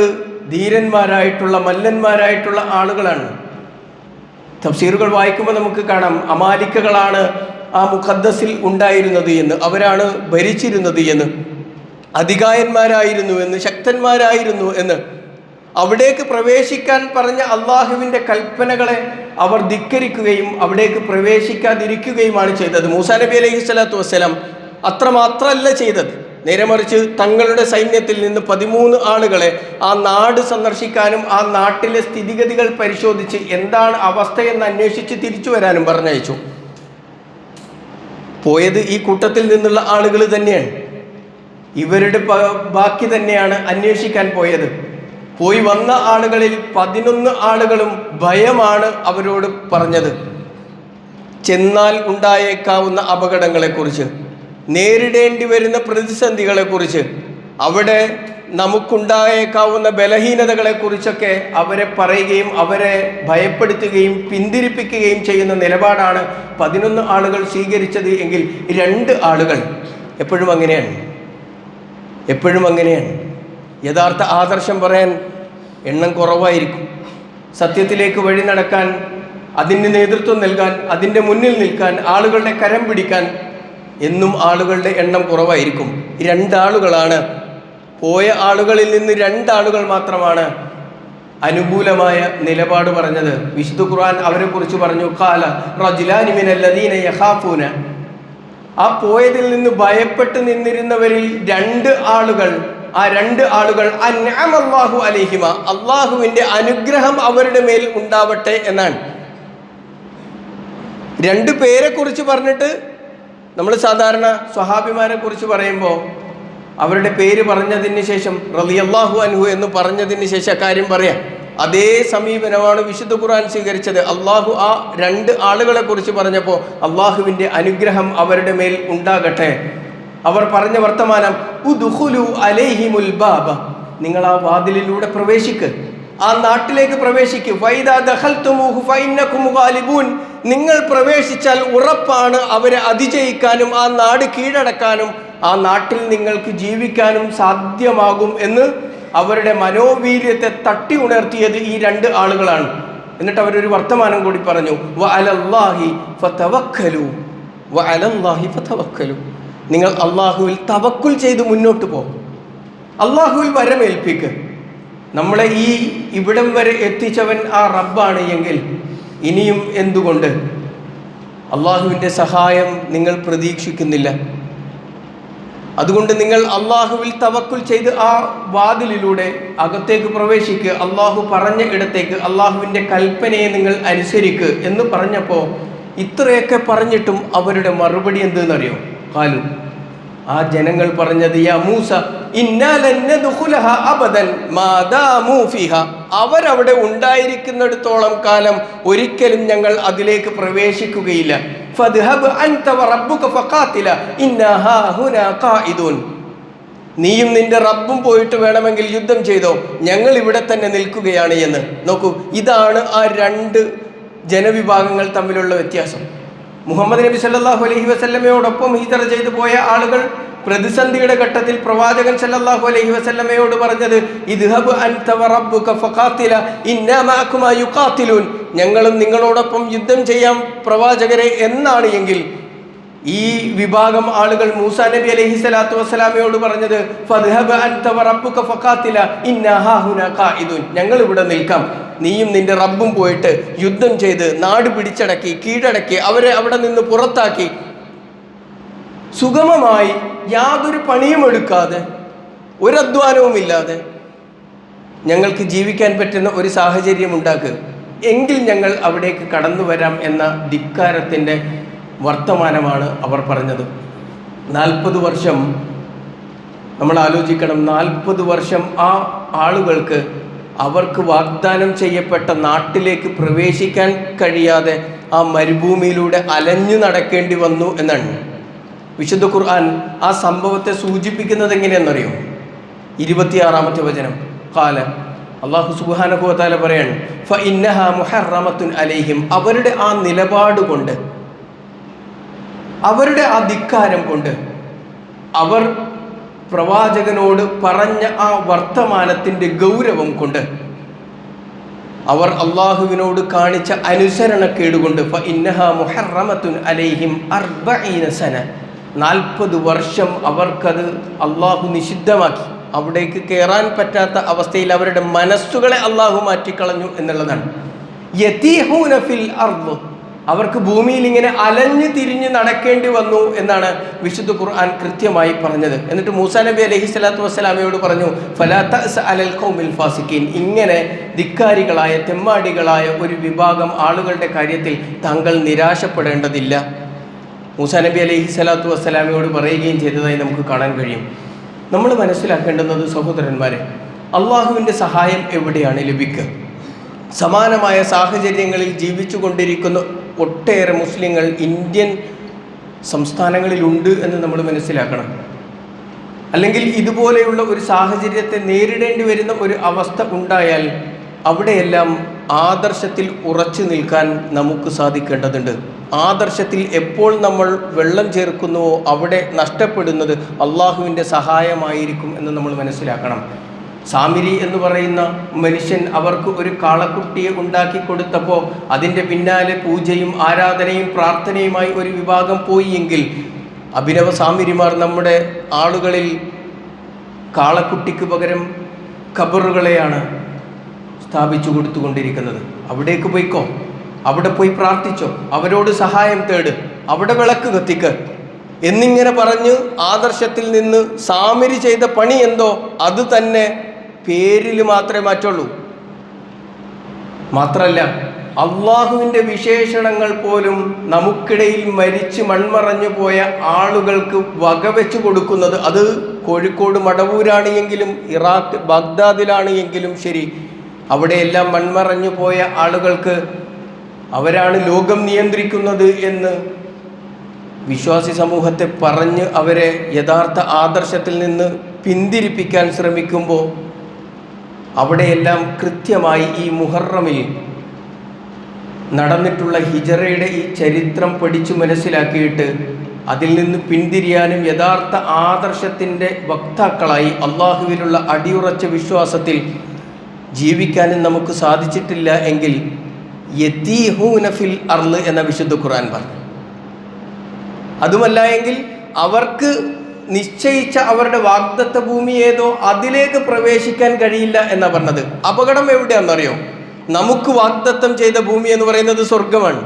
ധീരന്മാരായിട്ടുള്ള, മല്ലന്മാരായിട്ടുള്ള ആളുകളാണ്. തഫ്സീറുകൾ വായിക്കുമ്പോൾ നമുക്ക് കാണാം, അമാലിക്കകളാണ് ആ മുഖദ്ദസിൽ ഉണ്ടായിരുന്നത് എന്ന്, അവരാണ് ഭരിച്ചിരുന്നത് എന്ന്, അധികായന്മാരായിരുന്നു എന്ന്, ശക്തന്മാരായിരുന്നു എന്ന്. അവിടേക്ക് പ്രവേശിക്കാൻ പറഞ്ഞ അള്ളാഹുവിൻ്റെ കൽപ്പനകളെ അവർ ധിക്കരിക്കുകയും അവിടേക്ക് പ്രവേശിക്കാതിരിക്കുകയുമാണ് ചെയ്തത്. മൂസാ നബി അലൈഹി സ്വലാത്തു വസ്സലാം അത്രമാത്രമല്ല ചെയ്തത്, നേരെ മറിച്ച് തങ്ങളുടെ സൈന്യത്തിൽ നിന്ന് 13 ആളുകളെ ആ നാട് സന്ദർശിക്കാനും ആ നാട്ടിലെ സ്ഥിതിഗതികൾ പരിശോധിച്ച് എന്താണ് അവസ്ഥയെന്ന് അന്വേഷിച്ച് തിരിച്ചു വരാനും പറഞ്ഞയച്ചു. പോയത് ഈ കൂട്ടത്തിൽ നിന്നുള്ള ആളുകൾ തന്നെയാണ്, ഇവരുടെ ബാക്കി തന്നെയാണ് അന്വേഷിക്കാൻ പോയത്. പോയി വന്ന ആളുകളിൽ 11 ആളുകളും ഭയമാണ് അവരോട് പറഞ്ഞത്. ചെന്നാൽ ഉണ്ടായേക്കാവുന്ന അപകടങ്ങളെക്കുറിച്ച്, നേരിടേണ്ടി വരുന്ന പ്രതിസന്ധികളെക്കുറിച്ച്, അവിടെ നമുക്കുണ്ടായേക്കാവുന്ന ബലഹീനതകളെക്കുറിച്ചൊക്കെ അവരെ പറയുകയും അവരെ ഭയപ്പെടുത്തുകയും പിന്തിരിപ്പിക്കുകയും ചെയ്യുന്ന നിലപാടാണ് 11 ആളുകൾ സ്വീകരിച്ചത് എങ്കിൽ 2 ആളുകൾ എപ്പോഴും അങ്ങനെയാണ്. യഥാർത്ഥ ആദർശം പറയാൻ എണ്ണം കുറവായിരിക്കും. സത്യത്തിലേക്ക് വഴി നടക്കാൻ, അതിന് നേതൃത്വം നൽകാൻ, അതിൻ്റെ മുന്നിൽ നിൽക്കാൻ, ആളുകളുടെ കരം പിടിക്കാൻ എന്നും ആളുകളുടെ എണ്ണം കുറവായിരിക്കും. 2 ആളുകളാണ് പോയ ആളുകളിൽ നിന്ന് 2 ആളുകൾ മാത്രമാണ് അനുകൂലമായ നിലപാട് പറഞ്ഞത്. വിശുദ്ധ ഖുർആൻ അവരെ കുറിച്ച് പറഞ്ഞു, ഖാല റജുലാനി മിനല്ലദീന യഖാഫൂന, ആ പോയതിൽ നിന്ന് ഭയപ്പെട്ട് നിന്നിരുന്നവരിൽ 2 ആളുകൾ, ആ 2 ആളുകൾ അൻഅമല്ലാഹു അലൈഹിമ, അള്ളാഹുവിൻ്റെ അനുഗ്രഹം അവരുടെ മേൽ ഉണ്ടാവട്ടെ എന്നാണ്. 2 പേരെ കുറിച്ച് പറഞ്ഞിട്ട് നമ്മൾ സാധാരണ സ്വഹാബിമാരെ കുറിച്ച് പറയുമ്പോൾ അവരുടെ പേര് പറഞ്ഞതിന് ശേഷം റളിയല്ലാഹു അൻഹു എന്ന് പറഞ്ഞതിന് ശേഷം കാര്യം പറയാം. അതേ സമീപനമാണ് വിശുദ്ധ ഖുർആൻ സ്വീകരിച്ചത്. അള്ളാഹു ആ 2 ആളുകളെ കുറിച്ച് പറഞ്ഞപ്പോൾ അള്ളാഹുവിൻ്റെ അനുഗ്രഹം അവരുടെ മേൽ ഉണ്ടാകട്ടെ. അവർ പറഞ്ഞ വർത്തമാനം ഉദ്ഖുലു അലൈഹിമുൽ ബാബ, നിങ്ങൾ ആ വാതിലിലൂടെ പ്രവേശിക്ക്, ആ നാട്ടിലേക്ക് പ്രവേശിക്ക്. ഫൈദാ ദഖൽതുമൂഹു ഫഇന്നകും ഗാലിബൂൻ, നിങ്ങൾ പ്രവേശിച്ചാൽ ഉറപ്പാണ് അവരെ അതിജയിക്കാനും ആ നാട് കീഴടക്കാനും ആ നാട്ടിൽ നിങ്ങൾക്ക് ജീവിക്കാനും സാധ്യമാകും എന്ന് അവരുടെ മനോവീര്യത്തെ തട്ടി ഉണർത്തിയത് ഈ 2 ആളുകളാണ്. എന്നിട്ട് അവരൊരു വർത്തമാനം കൂടി പറഞ്ഞു, വഅലല്ലാഹി ഫതവക്കലു, നിങ്ങൾ അള്ളാഹുവിൽ തവക്കുൽ ചെയ്ത് മുന്നോട്ട് പോകും, അള്ളാഹുവിൽ വരമേൽപ്പിക്ക്. നമ്മളെ ഈ ഇവിടം വരെ എത്തിച്ചവൻ ആ റബ്ബാണ് എങ്കിൽ ഇനിയും എന്തുകൊണ്ട് അള്ളാഹുവിൻ്റെ സഹായം നിങ്ങൾ പ്രതീക്ഷിക്കുന്നില്ല? അതുകൊണ്ട് നിങ്ങൾ അള്ളാഹുവിൽ തവക്കുൽ ചെയ്ത് ആ വാതിലിലൂടെ അകത്തേക്ക് പ്രവേശിക്കുക, അള്ളാഹു പറഞ്ഞ ഇടത്തേക്ക്, അള്ളാഹുവിൻ്റെ കൽപ്പനയെ നിങ്ങൾ അനുസരിക്കുക എന്ന് പറഞ്ഞപ്പോൾ ഇത്രയൊക്കെ പറഞ്ഞിട്ടും അവരുടെ മറുപടി എന്തെന്നറിയോ? ഖാലു, ആ ജനങ്ങൾ പറഞ്ഞത്, യാ മൂസ ഇന്നാ ലൻ നദ്ഖുലഹ അബദൻ മാ ദാമു ഫീഹാ, അവരവിടെ ഉണ്ടായിരിക്കുന്നിടത്തോളം കാലം ഒരിക്കലും ഞങ്ങൾ അതിലേക്ക് പ്രവേശിക്കുകയില്ല. ഫദ്ഹബ് അൻത വറബ്ബുക ഫഖാതില ഇന്നാ ഹാഹുനാ ഖായിദൂൻ, നീയും നിന്റെ റബ്ബും പോയിട്ട് വേണമെങ്കിൽ യുദ്ധം ചെയ്തോ, ഞങ്ങൾ ഇവിടെ തന്നെ നിൽക്കുകയാണ് എന്ന്. നോക്കൂ, ഇതാണ് ആ 2 ജനവിഭാഗങ്ങൾ തമ്മിലുള്ള വ്യത്യാസം. മുഹമ്മദ് നബി സല്ലല്ലാഹു അലൈഹി വസല്ലമയോടൊപ്പം ഹിജ്റ ചെയ്തു പോയ ആളുകൾ പ്രതിസന്ധിയുടെ ഘട്ടത്തിൽ പ്രവാചകൻ സല്ലല്ലാഹു അലൈഹി വസല്ലമയോട് പറഞ്ഞത് ഇദ്ഹബ് അൻത വറബ്ബുക ഫഖാതില ഇന്നാ മഅകുമാ യുഖാതിലൂൻ, ഞങ്ങളും നിങ്ങളോടൊപ്പം യുദ്ധം ചെയ്യാം പ്രവാചകരെ എന്നാണ് എങ്കിൽ ഈ വിഭാഗം ആളുകൾ മൂസാ നബി അലൈഹി സ്വലാത്തു വസ്സലാമയോട് പറഞ്ഞത് ഫദ്ഹബ് അൻത വറബ്ബുക ഫഖാതില ഇന്നാ ഹാഹുനാ ഖാഇദൂൻ, ഞങ്ങൾ ഇവിടെ നിൽക്കാം, നീയും നിന്റെ റബ്ബും പോയിട്ട് യുദ്ധം ചെയ്ത് നാട് പിടിച്ചടക്കി കീഴടക്കി അവരെ അവിടെ നിന്ന് പുറത്താക്കി സുഗമമായി യാതൊരു പണിയും എടുക്കാതെ ഒരധ്വാനവുമില്ലാതെ ഞങ്ങൾക്ക് ജീവിക്കാൻ പറ്റുന്ന ഒരു സാഹചര്യം ഉണ്ടാക്കുക, എങ്കിൽ ഞങ്ങൾ അവിടേക്ക് കടന്നു വരാം എന്ന ധിക്കാരത്തിൻ്റെ വർത്തമാനമാണ് അവർ പറഞ്ഞത്. 40 വർഷം നമ്മൾ ആലോചിക്കണം. 40 വർഷം ആ ആളുകൾക്ക് അവർക്ക് വാഗ്ദാനം ചെയ്യപ്പെട്ട നാട്ടിലേക്ക് പ്രവേശിക്കാൻ കഴിയാതെ ആ മരുഭൂമിയിലൂടെ അലഞ്ഞു നടക്കേണ്ടി വന്നു എന്നാണ് വിശുദ്ധ ഖുർആൻ ആ സംഭവത്തെ സൂചിപ്പിക്കുന്നത്. എങ്ങനെയെന്നറിയോ? 26-ാമത്തെ വചനം ഖാല, അല്ലാഹു സുബ്ഹാനഹു വ തആല പറയാണ് ഫഇന്നഹാ മുഹറമത്തുൻ അലൈഹിം, അവരുടെ ആ നിലപാട് കൊണ്ട്, അവരുടെ ആ ധിക്കാരം കൊണ്ട്, അവർ പ്രവാചകനോട് പറഞ്ഞ ആ വർത്തമാനത്തിൻ്റെ ഗൗരവം കൊണ്ട്, അവർ അള്ളാഹുവിനോട് കാണിച്ച അനുസരണക്കേടുകൊണ്ട് ഫഇന്നഹാ മുഹറമത്തുൻ അലൈഹിം 40 സന, 40 വർഷം അവർക്കത് അള്ളാഹു നിഷിദ്ധമാക്കി. അവിടേക്ക് കയറാൻ പറ്റാത്ത അവസ്ഥയിൽ അവരുടെ മനസ്സുകളെ അള്ളാഹു മാറ്റിക്കളഞ്ഞു എന്നുള്ളതാണ്. യതീഹൂന ഫിൽ അർദ്, അവർക്ക് ഭൂമിയിൽ ഇങ്ങനെ അലഞ്ഞു തിരിഞ്ഞ് നടക്കേണ്ടി വന്നു എന്നാണ് വിശുദ്ധ ഖുർആൻ കൃത്യമായി പറഞ്ഞത്. എന്നിട്ട് മൂസാ നബി അലൈഹി സ്വലാത്തു വസ്സലാമയോട് പറഞ്ഞു ഫലാ തഅ്സ അലൽ ഖൗമിൽ ഫാസിഖീൻ, ഇങ്ങനെ ധിക്കാരികളായ തെമ്മാടികളായ ഒരു വിഭാഗം ആളുകളുടെ കാര്യത്തിൽ താങ്കൾ നിരാശപ്പെടേണ്ടതില്ല. മൂസാ നബി അലൈഹി സ്വലാത്തു വസ്സലാമയോട് പറയുകയും ചെയ്തതായി നമുക്ക് കാണാൻ കഴിയും. നമ്മൾ മനസ്സിലാക്കേണ്ടുന്നത് സഹോദരന്മാരെ, അള്ളാഹുവിൻ്റെ സഹായം എവിടെയാണ് ലഭിക്കുക? സമാനമായ സാഹചര്യങ്ങളിൽ ജീവിച്ചു കൊണ്ടിരിക്കുന്ന ഒട്ടേറെ മുസ്ലിങ്ങൾ ഇന്ത്യൻ സംസ്ഥാനങ്ങളിലുണ്ട് എന്ന് നമ്മൾ മനസ്സിലാക്കണം. അല്ലെങ്കിൽ ഇതുപോലെയുള്ള ഒരു സാഹചര്യത്തെ നേരിടേണ്ടി വരുന്ന ഒരു അവസ്ഥ ഉണ്ടായാൽ അവിടെയെല്ലാം ആദർശത്തിൽ ഉറച്ചു നിൽക്കാൻ നമുക്ക് സാധിക്കേണ്ടതുണ്ട്. ആദർശത്തിൽ എപ്പോൾ നമ്മൾ വെള്ളം ചേർക്കുന്നുവോ അവിടെ നഷ്ടപ്പെടുന്നത് അള്ളാഹുവിൻ്റെ സഹായമായിരിക്കും എന്ന് നമ്മൾ മനസ്സിലാക്കണം. സാമിരി എന്ന് പറയുന്ന മനുഷ്യൻ അവർക്ക് ഒരു കാളക്കുട്ടിയെ ഉണ്ടാക്കി കൊടുത്തപ്പോൾ അതിൻ്റെ പിന്നാലെ പൂജയും ആരാധനയും പ്രാർത്ഥനയുമായി ഒരു വിഭാഗം പോയി എങ്കിൽ അഭിനവ സാമിരിമാർ നമ്മുടെ ആളുകളിൽ കാളക്കുട്ടിക്ക് പകരം ഖബറുകളെയാണ് സ്ഥാപിച്ചു കൊടുത്തുകൊണ്ടിരിക്കുന്നത്. അവിടേക്ക് പോയിക്കോ, അവിടെ പോയി പ്രാർത്ഥിച്ചോ, അവരോട് സഹായം തേട്, അവിടെ വിളക്ക് കത്തിക്ക് എന്നിങ്ങനെ പറഞ്ഞ് ആദർശത്തിൽ നിന്ന് സാമിരി ചെയ്ത പണി എന്തോ അത് തന്നെ പേരിൽ മാത്രമേ മാറ്റുള്ളൂ. മാത്രമല്ല അള്ളാഹുവിൻ്റെ വിശേഷണങ്ങൾ പോലും നമുക്കിടയിൽ മരിച്ച് മൺമറഞ്ഞു പോയ ആളുകൾക്ക് വകവെച്ച് കൊടുക്കുന്നത്, അത് കോഴിക്കോട് മടവൂരാണ് എങ്കിലും ഇറാഖ് ബാഗ്ദാദിലാണ് എങ്കിലും ശരി, അവിടെയെല്ലാം മൺമറഞ്ഞു പോയ ആളുകൾക്ക് അവരാണ് ലോകം നിയന്ത്രിക്കുന്നത് എന്ന് വിശ്വാസി സമൂഹത്തെ പറഞ്ഞ് അവരെ യഥാർത്ഥ ആദർശത്തിൽ നിന്ന് പിന്തിരിപ്പിക്കാൻ ശ്രമിക്കുമ്പോൾ അവിടെയെല്ലാം കൃത്യമായി ഈ മുഹറമിൽ നടന്നിട്ടുള്ള ഹിജറയുടെ ഈ ചരിത്രം പഠിച്ചു മനസ്സിലാക്കിയിട്ട് അതിൽ നിന്ന് പിന്തിരിയാനും യഥാർത്ഥ ആദർശത്തിൻ്റെ വക്താക്കളായി അള്ളാഹുവിലുള്ള അടിയുറച്ച വിശ്വാസത്തിൽ ജീവിക്കാനും നമുക്ക് സാധിച്ചിട്ടില്ല എങ്കിൽ യതീഹൂന ഫിൽ അർള് എന്ന വിശുദ്ധ ഖുർആൻ പറഞ്ഞു. അതുമല്ല എങ്കിൽ അവർക്ക് നിശ്ചയിച്ച അവരുടെ വാഗ്ദത്ത ഭൂമി ഏതോ അതിലേക്ക് പ്രവേശിക്കാൻ കഴിയില്ല എന്നാണ് പറഞ്ഞത്. അപകടം എവിടെയാണെന്നറിയോ? നമുക്ക് വാഗ്ദത്തം ചെയ്ത ഭൂമി എന്ന് പറയുന്നത് സ്വർഗമാണ്.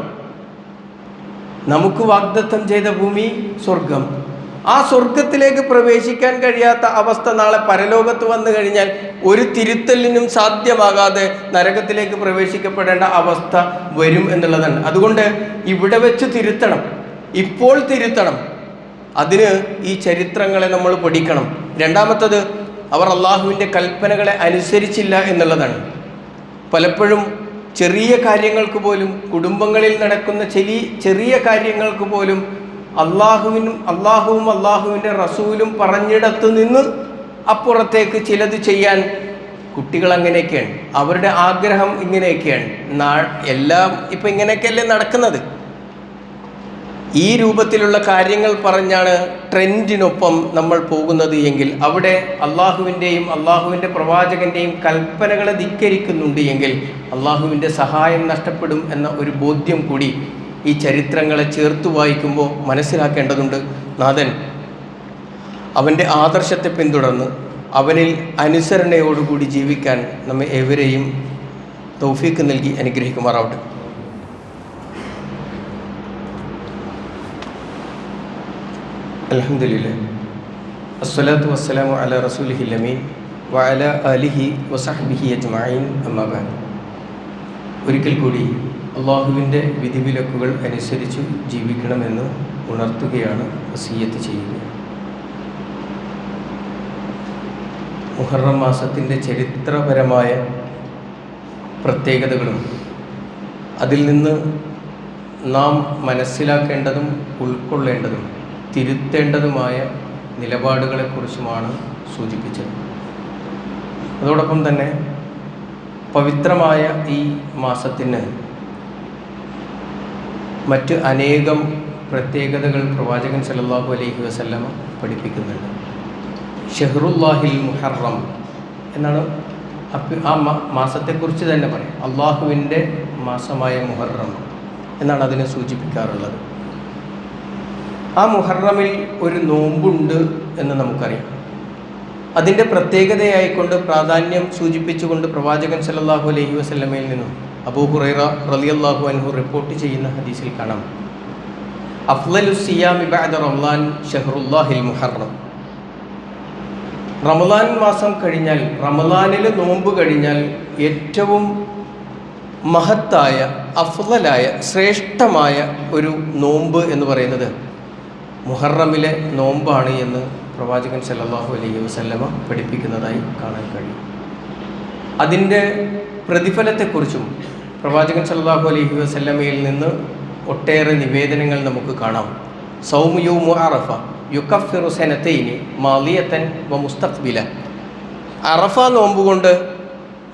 നമുക്ക് വാഗ്ദത്തം ചെയ്ത ഭൂമി സ്വർഗം. ആ സ്വർഗത്തിലേക്ക് പ്രവേശിക്കാൻ കഴിയാത്ത അവസ്ഥ നാളെ പരലോകത്ത് വന്നു കഴിഞ്ഞാൽ ഒരു തിരുത്തലിനും സാധ്യമാകാതെ നരകത്തിലേക്ക് പ്രവേശിക്കപ്പെടേണ്ട അവസ്ഥ വരും എന്നുള്ളതാണ്. അതുകൊണ്ട് ഇവിടെ വെച്ച് തിരുത്തണം, ഇപ്പോൾ തിരുത്തണം. അതിന് ഈ ചരിത്രങ്ങളെ നമ്മൾ പഠിക്കണം. രണ്ടാമത്തത്, അവർ അള്ളാഹുവിൻ്റെ കൽപ്പനകളെ അനുസരിച്ചില്ല എന്നുള്ളതാണ്. പലപ്പോഴും ചെറിയ കാര്യങ്ങൾക്ക് പോലും, കുടുംബങ്ങളിൽ നടക്കുന്ന ചെറിയ കാര്യങ്ങൾക്ക് പോലും അള്ളാഹുവും അള്ളാഹുവിൻ്റെ റസൂലും പറഞ്ഞിടത്ത് നിന്ന് അപ്പുറത്തേക്ക് ചിലത് ചെയ്യാൻ കുട്ടികൾ അങ്ങനെയൊക്കെയാണ്. അവരുടെ ആഗ്രഹം ഇങ്ങനെയൊക്കെയാണ്. എല്ലാം ഇപ്പം ഇങ്ങനെയൊക്കെയല്ലേ നടക്കുന്നത്. ഈ രൂപത്തിലുള്ള കാര്യങ്ങൾ പറഞ്ഞാണ് ട്രെൻഡിനൊപ്പം നമ്മൾ പോകുന്നത് എങ്കിൽ, അവിടെ അള്ളാഹുവിൻ്റെയും അള്ളാഹുവിൻ്റെ പ്രവാചകൻ്റെയും കൽപ്പനകളെ ധിക്കരിക്കുന്നുണ്ട് എങ്കിൽ അള്ളാഹുവിൻ്റെ സഹായം നഷ്ടപ്പെടും എന്ന ഒരു ബോധ്യം കൂടി ഈ ചരിത്രങ്ങളെ ചേർത്ത് വായിക്കുമ്പോൾ മനസ്സിലാക്കേണ്ടതുണ്ട്. നാഥൻ അവൻ്റെ ആദർശത്തെ പിന്തുടർന്ന് അവനിൽ അനുസരണയോടുകൂടി ജീവിക്കാൻ നമ്മെ ഏവരെയും തൗഫീക്ക് നൽകി അനുഗ്രഹിക്കുമാറാവട്ടെ. അൽഹംദുലില്ലാഹ് അസ്സലാത്തു വസ്സലാമു അലാ റസൂലിഹിൽ അമീൻ വഅലാ ആലിഹി വസഹ്ബിഹി അജ്മഈൻ അമ്മാ ബഅദ്. ഒരിക്കൽ കൂടി അള്ളാഹുവിൻ്റെ വിധിവിലക്കുകൾ അനുസരിച്ച് ജീവിക്കണമെന്ന് ഉണർത്തുകയാണ്, വസിയ്യത്ത് ചെയ്യുക. മുഹറം മാസത്തിൻ്റെ ചരിത്രപരമായ പ്രത്യേകതകളും അതിൽ നിന്ന് നാം മനസ്സിലാക്കേണ്ടതും ഉൾക്കൊള്ളേണ്ടതും തിരുത്തേണ്ടതുമായ നിലപാടുകളെക്കുറിച്ചുമാണ് സൂചിപ്പിച്ചത്. അതോടൊപ്പം തന്നെ പവിത്രമായ ഈ മാസത്തിന് മറ്റ് അനേകം പ്രത്യേകതകൾ പ്രവാചകൻ സല്ലല്ലാഹു അലൈഹി വസല്ലമ പഠിപ്പിക്കുന്നുണ്ട്. ഷഹ്റുല്ലാഹിൽ മുഹറം എന്നാണ് ആ മാസത്തെക്കുറിച്ച് തന്നെ പറയാം. അള്ളാഹുവിൻ്റെ മാസമായ മുഹറം എന്നാണ് അതിനെ സൂചിപ്പിക്കാറുള്ളത്. ആ മുഹറമിൽ ഒരു നോമ്പുണ്ട് എന്ന് നമുക്കറിയാം. അതിൻ്റെ പ്രത്യേകതയായിക്കൊണ്ട് പ്രാധാന്യം സൂചിപ്പിച്ചുകൊണ്ട് പ്രവാചകൻ സല്ലല്ലാഹു അലൈഹി വസല്ലമയിൽ നിന്നും അബൂ ഹുറൈറ റളിയല്ലാഹു അൻഹു റിപ്പോർട്ട് ചെയ്യുന്ന ഹദീസിൽ കാണാം, അഫ്ളലുസ് സിയാമി ബഅദ റമളാൻ ഷഹ്റുല്ലാഹിൽ മുഹറം. റമളാൻ മാസം കഴിഞ്ഞാൽ, റമളാനിൽ നോമ്പ് കഴിഞ്ഞാൽ ഏറ്റവും മഹത്തായ, അഫ്ളലായ, ശ്രേഷ്ഠമായ ഒരു നോമ്പ് എന്ന് പറയുന്നത് മുഹറമിലെ നോമ്പാണ് എന്ന് പ്രവാചകൻ സല്ലല്ലാഹു അലൈഹി വസല്ലമ പഠിപ്പിക്കുന്നതായി കാണാൻ കഴിയും. അതിൻ്റെ പ്രതിഫലത്തെക്കുറിച്ചും പ്രവാചകൻ സല്ലല്ലാഹു അലൈഹി വസല്ലമയിൽ നിന്ന് ഒട്ടേറെ നിവേദനങ്ങൾ നമുക്ക് കാണാം. സൗമു യൗമു അറഫ യുകഫിറു സനതൈനി മാളിയതൻ വ മുസ്തഖ്ബില. അറഫ നോമ്പ് കൊണ്ട്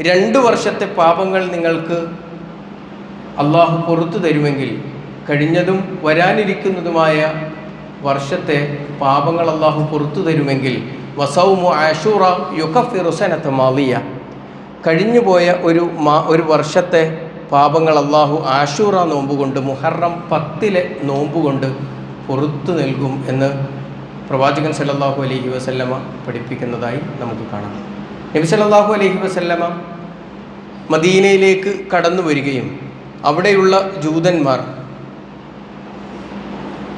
2 വർഷത്തെ പാപങ്ങൾ നിങ്ങൾക്ക് അള്ളാഹു പുറത്തു തരുമെങ്കിൽ, കഴിഞ്ഞതും വരാനിരിക്കുന്നതുമായ വർഷത്തെ പാപങ്ങൾ അള്ളാഹു പുറത്തു തരുമെങ്കിൽ, വസൗമു ആശൂറ യുകഫിറു സനത മാളിയ, കഴിഞ്ഞുപോയ ഒരു വർഷത്തെ പാപങ്ങൾ അള്ളാഹു ആശൂറ നോമ്പുകൊണ്ട്, മുഹറം 10 നോമ്പുകൊണ്ട് പുറത്തു നൽകും എന്ന് പ്രവാചകൻ സല്ലല്ലാഹു അലൈഹി വസല്ലമ പഠിപ്പിക്കുന്നതായി നമുക്ക് കാണാം. നബി സല്ലല്ലാഹു അലൈഹി വസല്ലമ മദീനയിലേക്ക് കടന്നു വരികയും അവിടെയുള്ള ജൂതന്മാർ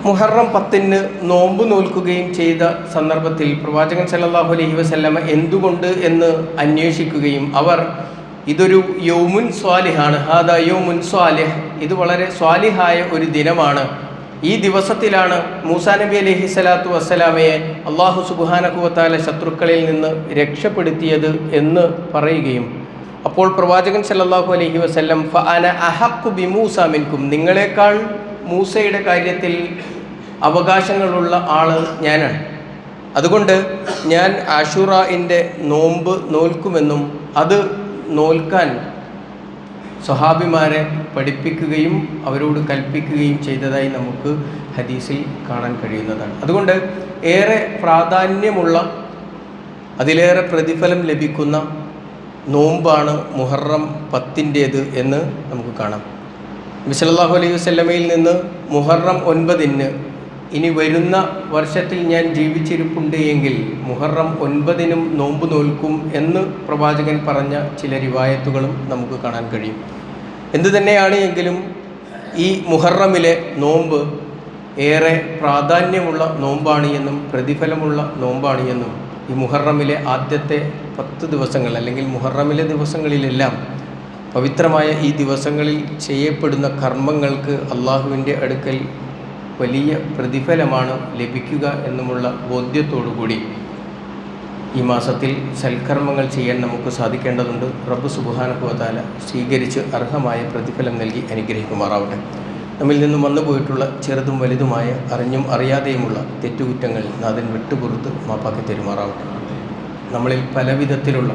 മുഹറം 10 നോമ്പ് നോൽക്കുകയും ചെയ്ത സന്ദർഭത്തിൽ പ്രവാചകൻ സല്ലല്ലാഹു അലൈഹി വസല്ലമ എന്തുകൊണ്ട് എന്ന് അന്വേഷിക്കുകയും അവർ ഇതൊരു യൗമുൻ സ്വാലിഹാണ്, ഹാദാ യൗമുൻ സ്വാലിഹ്, ഇത് വളരെ സ്വാലിഹായ ഒരു ദിനമാണ്, ഈ ദിവസത്തിലാണ് മൂസാ നബി അലൈഹി സ്വലാത്തു വസ്സലാമയെ അള്ളാഹു സുബ്ഹാനഹു വ തആല ശത്രുക്കളിൽ നിന്ന് രക്ഷപ്പെടുത്തിയത് എന്ന് പറയുകയും, അപ്പോൾ പ്രവാചകൻ സല്ലല്ലാഹു അലൈഹി വസല്ലം ഫഅന അഹഖു ബിമൂസ മിൻകും, നിങ്ങളെക്കാൾ മൂസയുടെ കാര്യത്തിൽ അവകാശങ്ങളുള്ള ആൾ ഞാനാണ്, അതുകൊണ്ട് ഞാൻ ആശൂറയിൻ്റെ നോമ്പ് നോൽക്കുമെന്നും അത് നോൽക്കാൻ സ്വഹാബിമാരെ പഠിപ്പിക്കുകയും അവരോട് കൽപ്പിക്കുകയും ചെയ്തതായി നമുക്ക് ഹദീസിൽ കാണാൻ കഴിയുന്നതാണ്. അതുകൊണ്ട് ഏറെ പ്രാധാന്യമുള്ള, അതിലേറെ പ്രതിഫലം ലഭിക്കുന്ന നോമ്പാണ് മുഹറം 10 എന്ന് നമുക്ക് കാണാം. നബി സല്ലല്ലാഹു അലൈഹി വസല്ലമയിൽ നിന്ന് മുഹറം 9 ഇനി വരുന്ന വർഷത്തിൽ ഞാൻ ജീവിച്ചിരിപ്പുണ്ട് എങ്കിൽ മുഹറം 9 നോമ്പ് നോൽക്കും എന്ന് പ്രവാചകൻ പറഞ്ഞ ചില റിവായത്തുകളും നമുക്ക് കാണാൻ കഴിയും. എന്തു തന്നെയാണ് എങ്കിലും ഈ മുഹറമിലെ നോമ്പ് ഏറെ പ്രാധാന്യമുള്ള നോമ്പാണ് എന്നും പ്രതിഫലമുള്ള നോമ്പാണ് എന്നും, ഈ മുഹറമിലെ ആദ്യത്തെ 10 ദിവസങ്ങൾ അല്ലെങ്കിൽ മുഹറമിലെ ദിവസങ്ങളിലെല്ലാം പവിത്രമായ ഈ ദിവസങ്ങളിൽ ചെയ്യപ്പെടുന്ന കർമ്മങ്ങൾക്ക് അള്ളാഹുവിൻ്റെ അടുക്കൽ വലിയ പ്രതിഫലമാണ് ലഭിക്കുക എന്നുമുള്ള ബോധ്യത്തോടുകൂടി ഈ മാസത്തിൽ സൽക്കർമ്മങ്ങൾ ചെയ്യാൻ നമുക്ക് സാധിക്കേണ്ടതുണ്ട്. റബ്ബ് സുബ്ഹാനഹു വ തആല സ്വീകരിച്ച് അർഹമായ പ്രതിഫലം നൽകി അനുഗ്രഹിക്കുമാറാവട്ടെ. നമ്മിൽ നിന്നും വന്നുപോയിട്ടുള്ള ചെറുതും വലുതുമായ, അറിഞ്ഞും അറിയാതെയുമുള്ള തെറ്റുകുറ്റങ്ങൾ നാഥൻ വിട്ടുപുറത്ത് മാപ്പാക്കി തരുമാറാവട്ടെ. നമ്മളിൽ പല വിധത്തിലുള്ള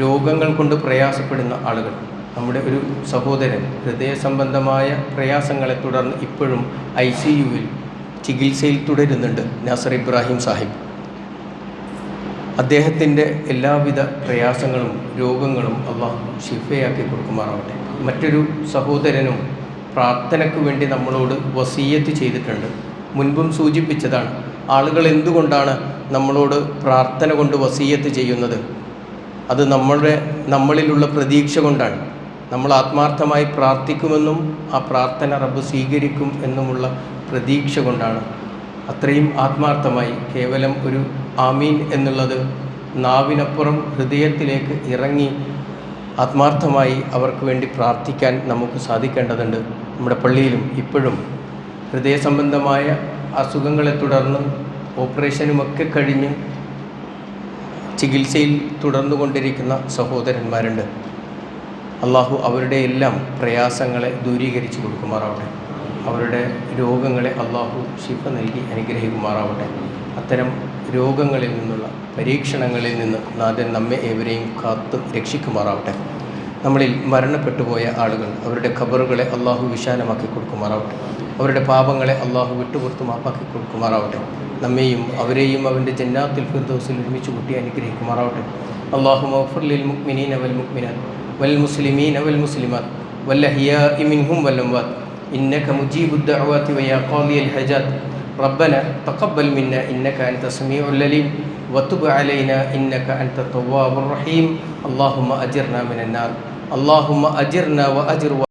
രോഗങ്ങൾ കൊണ്ട് പ്രയാസപ്പെടുന്ന ആളുകൾ, നമ്മുടെ ഒരു സഹോദരൻ ഹൃദയ സംബന്ധമായ പ്രയാസങ്ങളെ തുടർന്ന് ഇപ്പോഴും ICUവിൽ ചികിത്സയിൽ തുടരുന്നുണ്ട്. നാസർ ഇബ്രാഹിം സാഹിബ്. അദ്ദേഹത്തിൻ്റെ എല്ലാവിധ പ്രയാസങ്ങളും രോഗങ്ങളും അള്ളാഹു ശിഫയാക്കി കൊടുക്കുമാറാവട്ടെ. മറ്റൊരു സഹോദരനും പ്രാർത്ഥനയ്ക്ക് വേണ്ടി നമ്മളോട് വസീയത്ത് ചെയ്തിട്ടുണ്ട്. മുൻപും സൂചിപ്പിച്ചതാണ്, ആളുകൾ എന്തുകൊണ്ടാണ് നമ്മളോട് പ്രാർത്ഥന കൊണ്ട് വസീയത്ത് ചെയ്യുന്നത്? അത് നമ്മളിലുള്ള പ്രതീക്ഷ കൊണ്ടാണ്. നമ്മൾ ആത്മാർത്ഥമായി പ്രാർത്ഥിക്കുമെന്നും ആ പ്രാർത്ഥന റബ്ബ് സ്വീകരിക്കും എന്നുമുള്ള പ്രതീക്ഷ കൊണ്ടാണ്. അത്രയും ആത്മാർത്ഥമായി കേവലം ഒരു ആമീൻ എന്നുള്ളത് നാവിനപ്പുറം ഹൃദയത്തിലേക്ക് ഇറങ്ങി ആത്മാർത്ഥമായി അവർക്ക് വേണ്ടി പ്രാർത്ഥിക്കാൻ നമുക്ക് സാധിക്കേണ്ടതുണ്ട്. നമ്മുടെ പള്ളിയിലും ഇപ്പോഴും ഹൃദയ സംബന്ധമായ അസുഖങ്ങളെ തുടർന്ന് ഓപ്പറേഷനുമൊക്കെ കഴിഞ്ഞ് ചികിത്സയിൽ തുടർന്നുകൊണ്ടിരിക്കുന്ന സഹോദരന്മാരുണ്ട്. അള്ളാഹു അവരുടെ എല്ലാം പ്രയാസങ്ങളെ ദൂരീകരിച്ച് കൊടുക്കുമാറാവട്ടെ. അവരുടെ രോഗങ്ങളെ അള്ളാഹു ശിഫ നൽകി അനുഗ്രഹിക്കുമാറാവട്ടെ. അത്തരം രോഗങ്ങളിൽ നിന്നുള്ള പരീക്ഷണങ്ങളിൽ നിന്ന് നാഥൻ നമ്മെ ഏവരെയും കാത്ത് രക്ഷിക്കുമാറാവട്ടെ. നമ്മളിൽ മരണപ്പെട്ടുപോയ ആളുകൾ അവരുടെ ഖബറുകളെ അള്ളാഹു വിശാലമാക്കി കൊടുക്കുമാറാവട്ടെ. അവരുടെ പാപങ്ങളെ അള്ളാഹു വിട്ടുപുറത്ത് മാപ്പാക്കി കൊടുക്കുമാറാവട്ടെ. നമ്മെയും അവരെയും അവൻ്റെ ജന്നാത്തുൽ ഫിർദൗസിൽ ഒരുമിച്ച് കൂട്ടി അനുഗ്രഹിക്കുമാറാവട്ടെ. അല്ലാഹുമ്മ ഗ്ഫിർ ലിൽ മുഅ്മിനീന വൽ മുഅ്മിനാത്ത് വൽ മുസ്ലിമീന വൽ മുസ്ലിമാത്ത് വൽ അഹ്യാഇ മിൻഹും വൽ അംവാത്ത് ഇന്നക മുജീബുദ് ദഅവാതി വയാ ഖാദിയൽ ഹജാത്ത് റബ്ബനാ തഖബ്ബൽ മിന്നാ ഇന്നക അൻത സമീഉൽ അലീം വതുബ് അലൈനാ ഇന്നക അൻത തവ്വാബുർ റഹീം. അല്ലാഹുമ്മ അജിർനാ മിനൻ നാർ. അല്ലാഹുമ്മ അജിർനാ വ അജിർ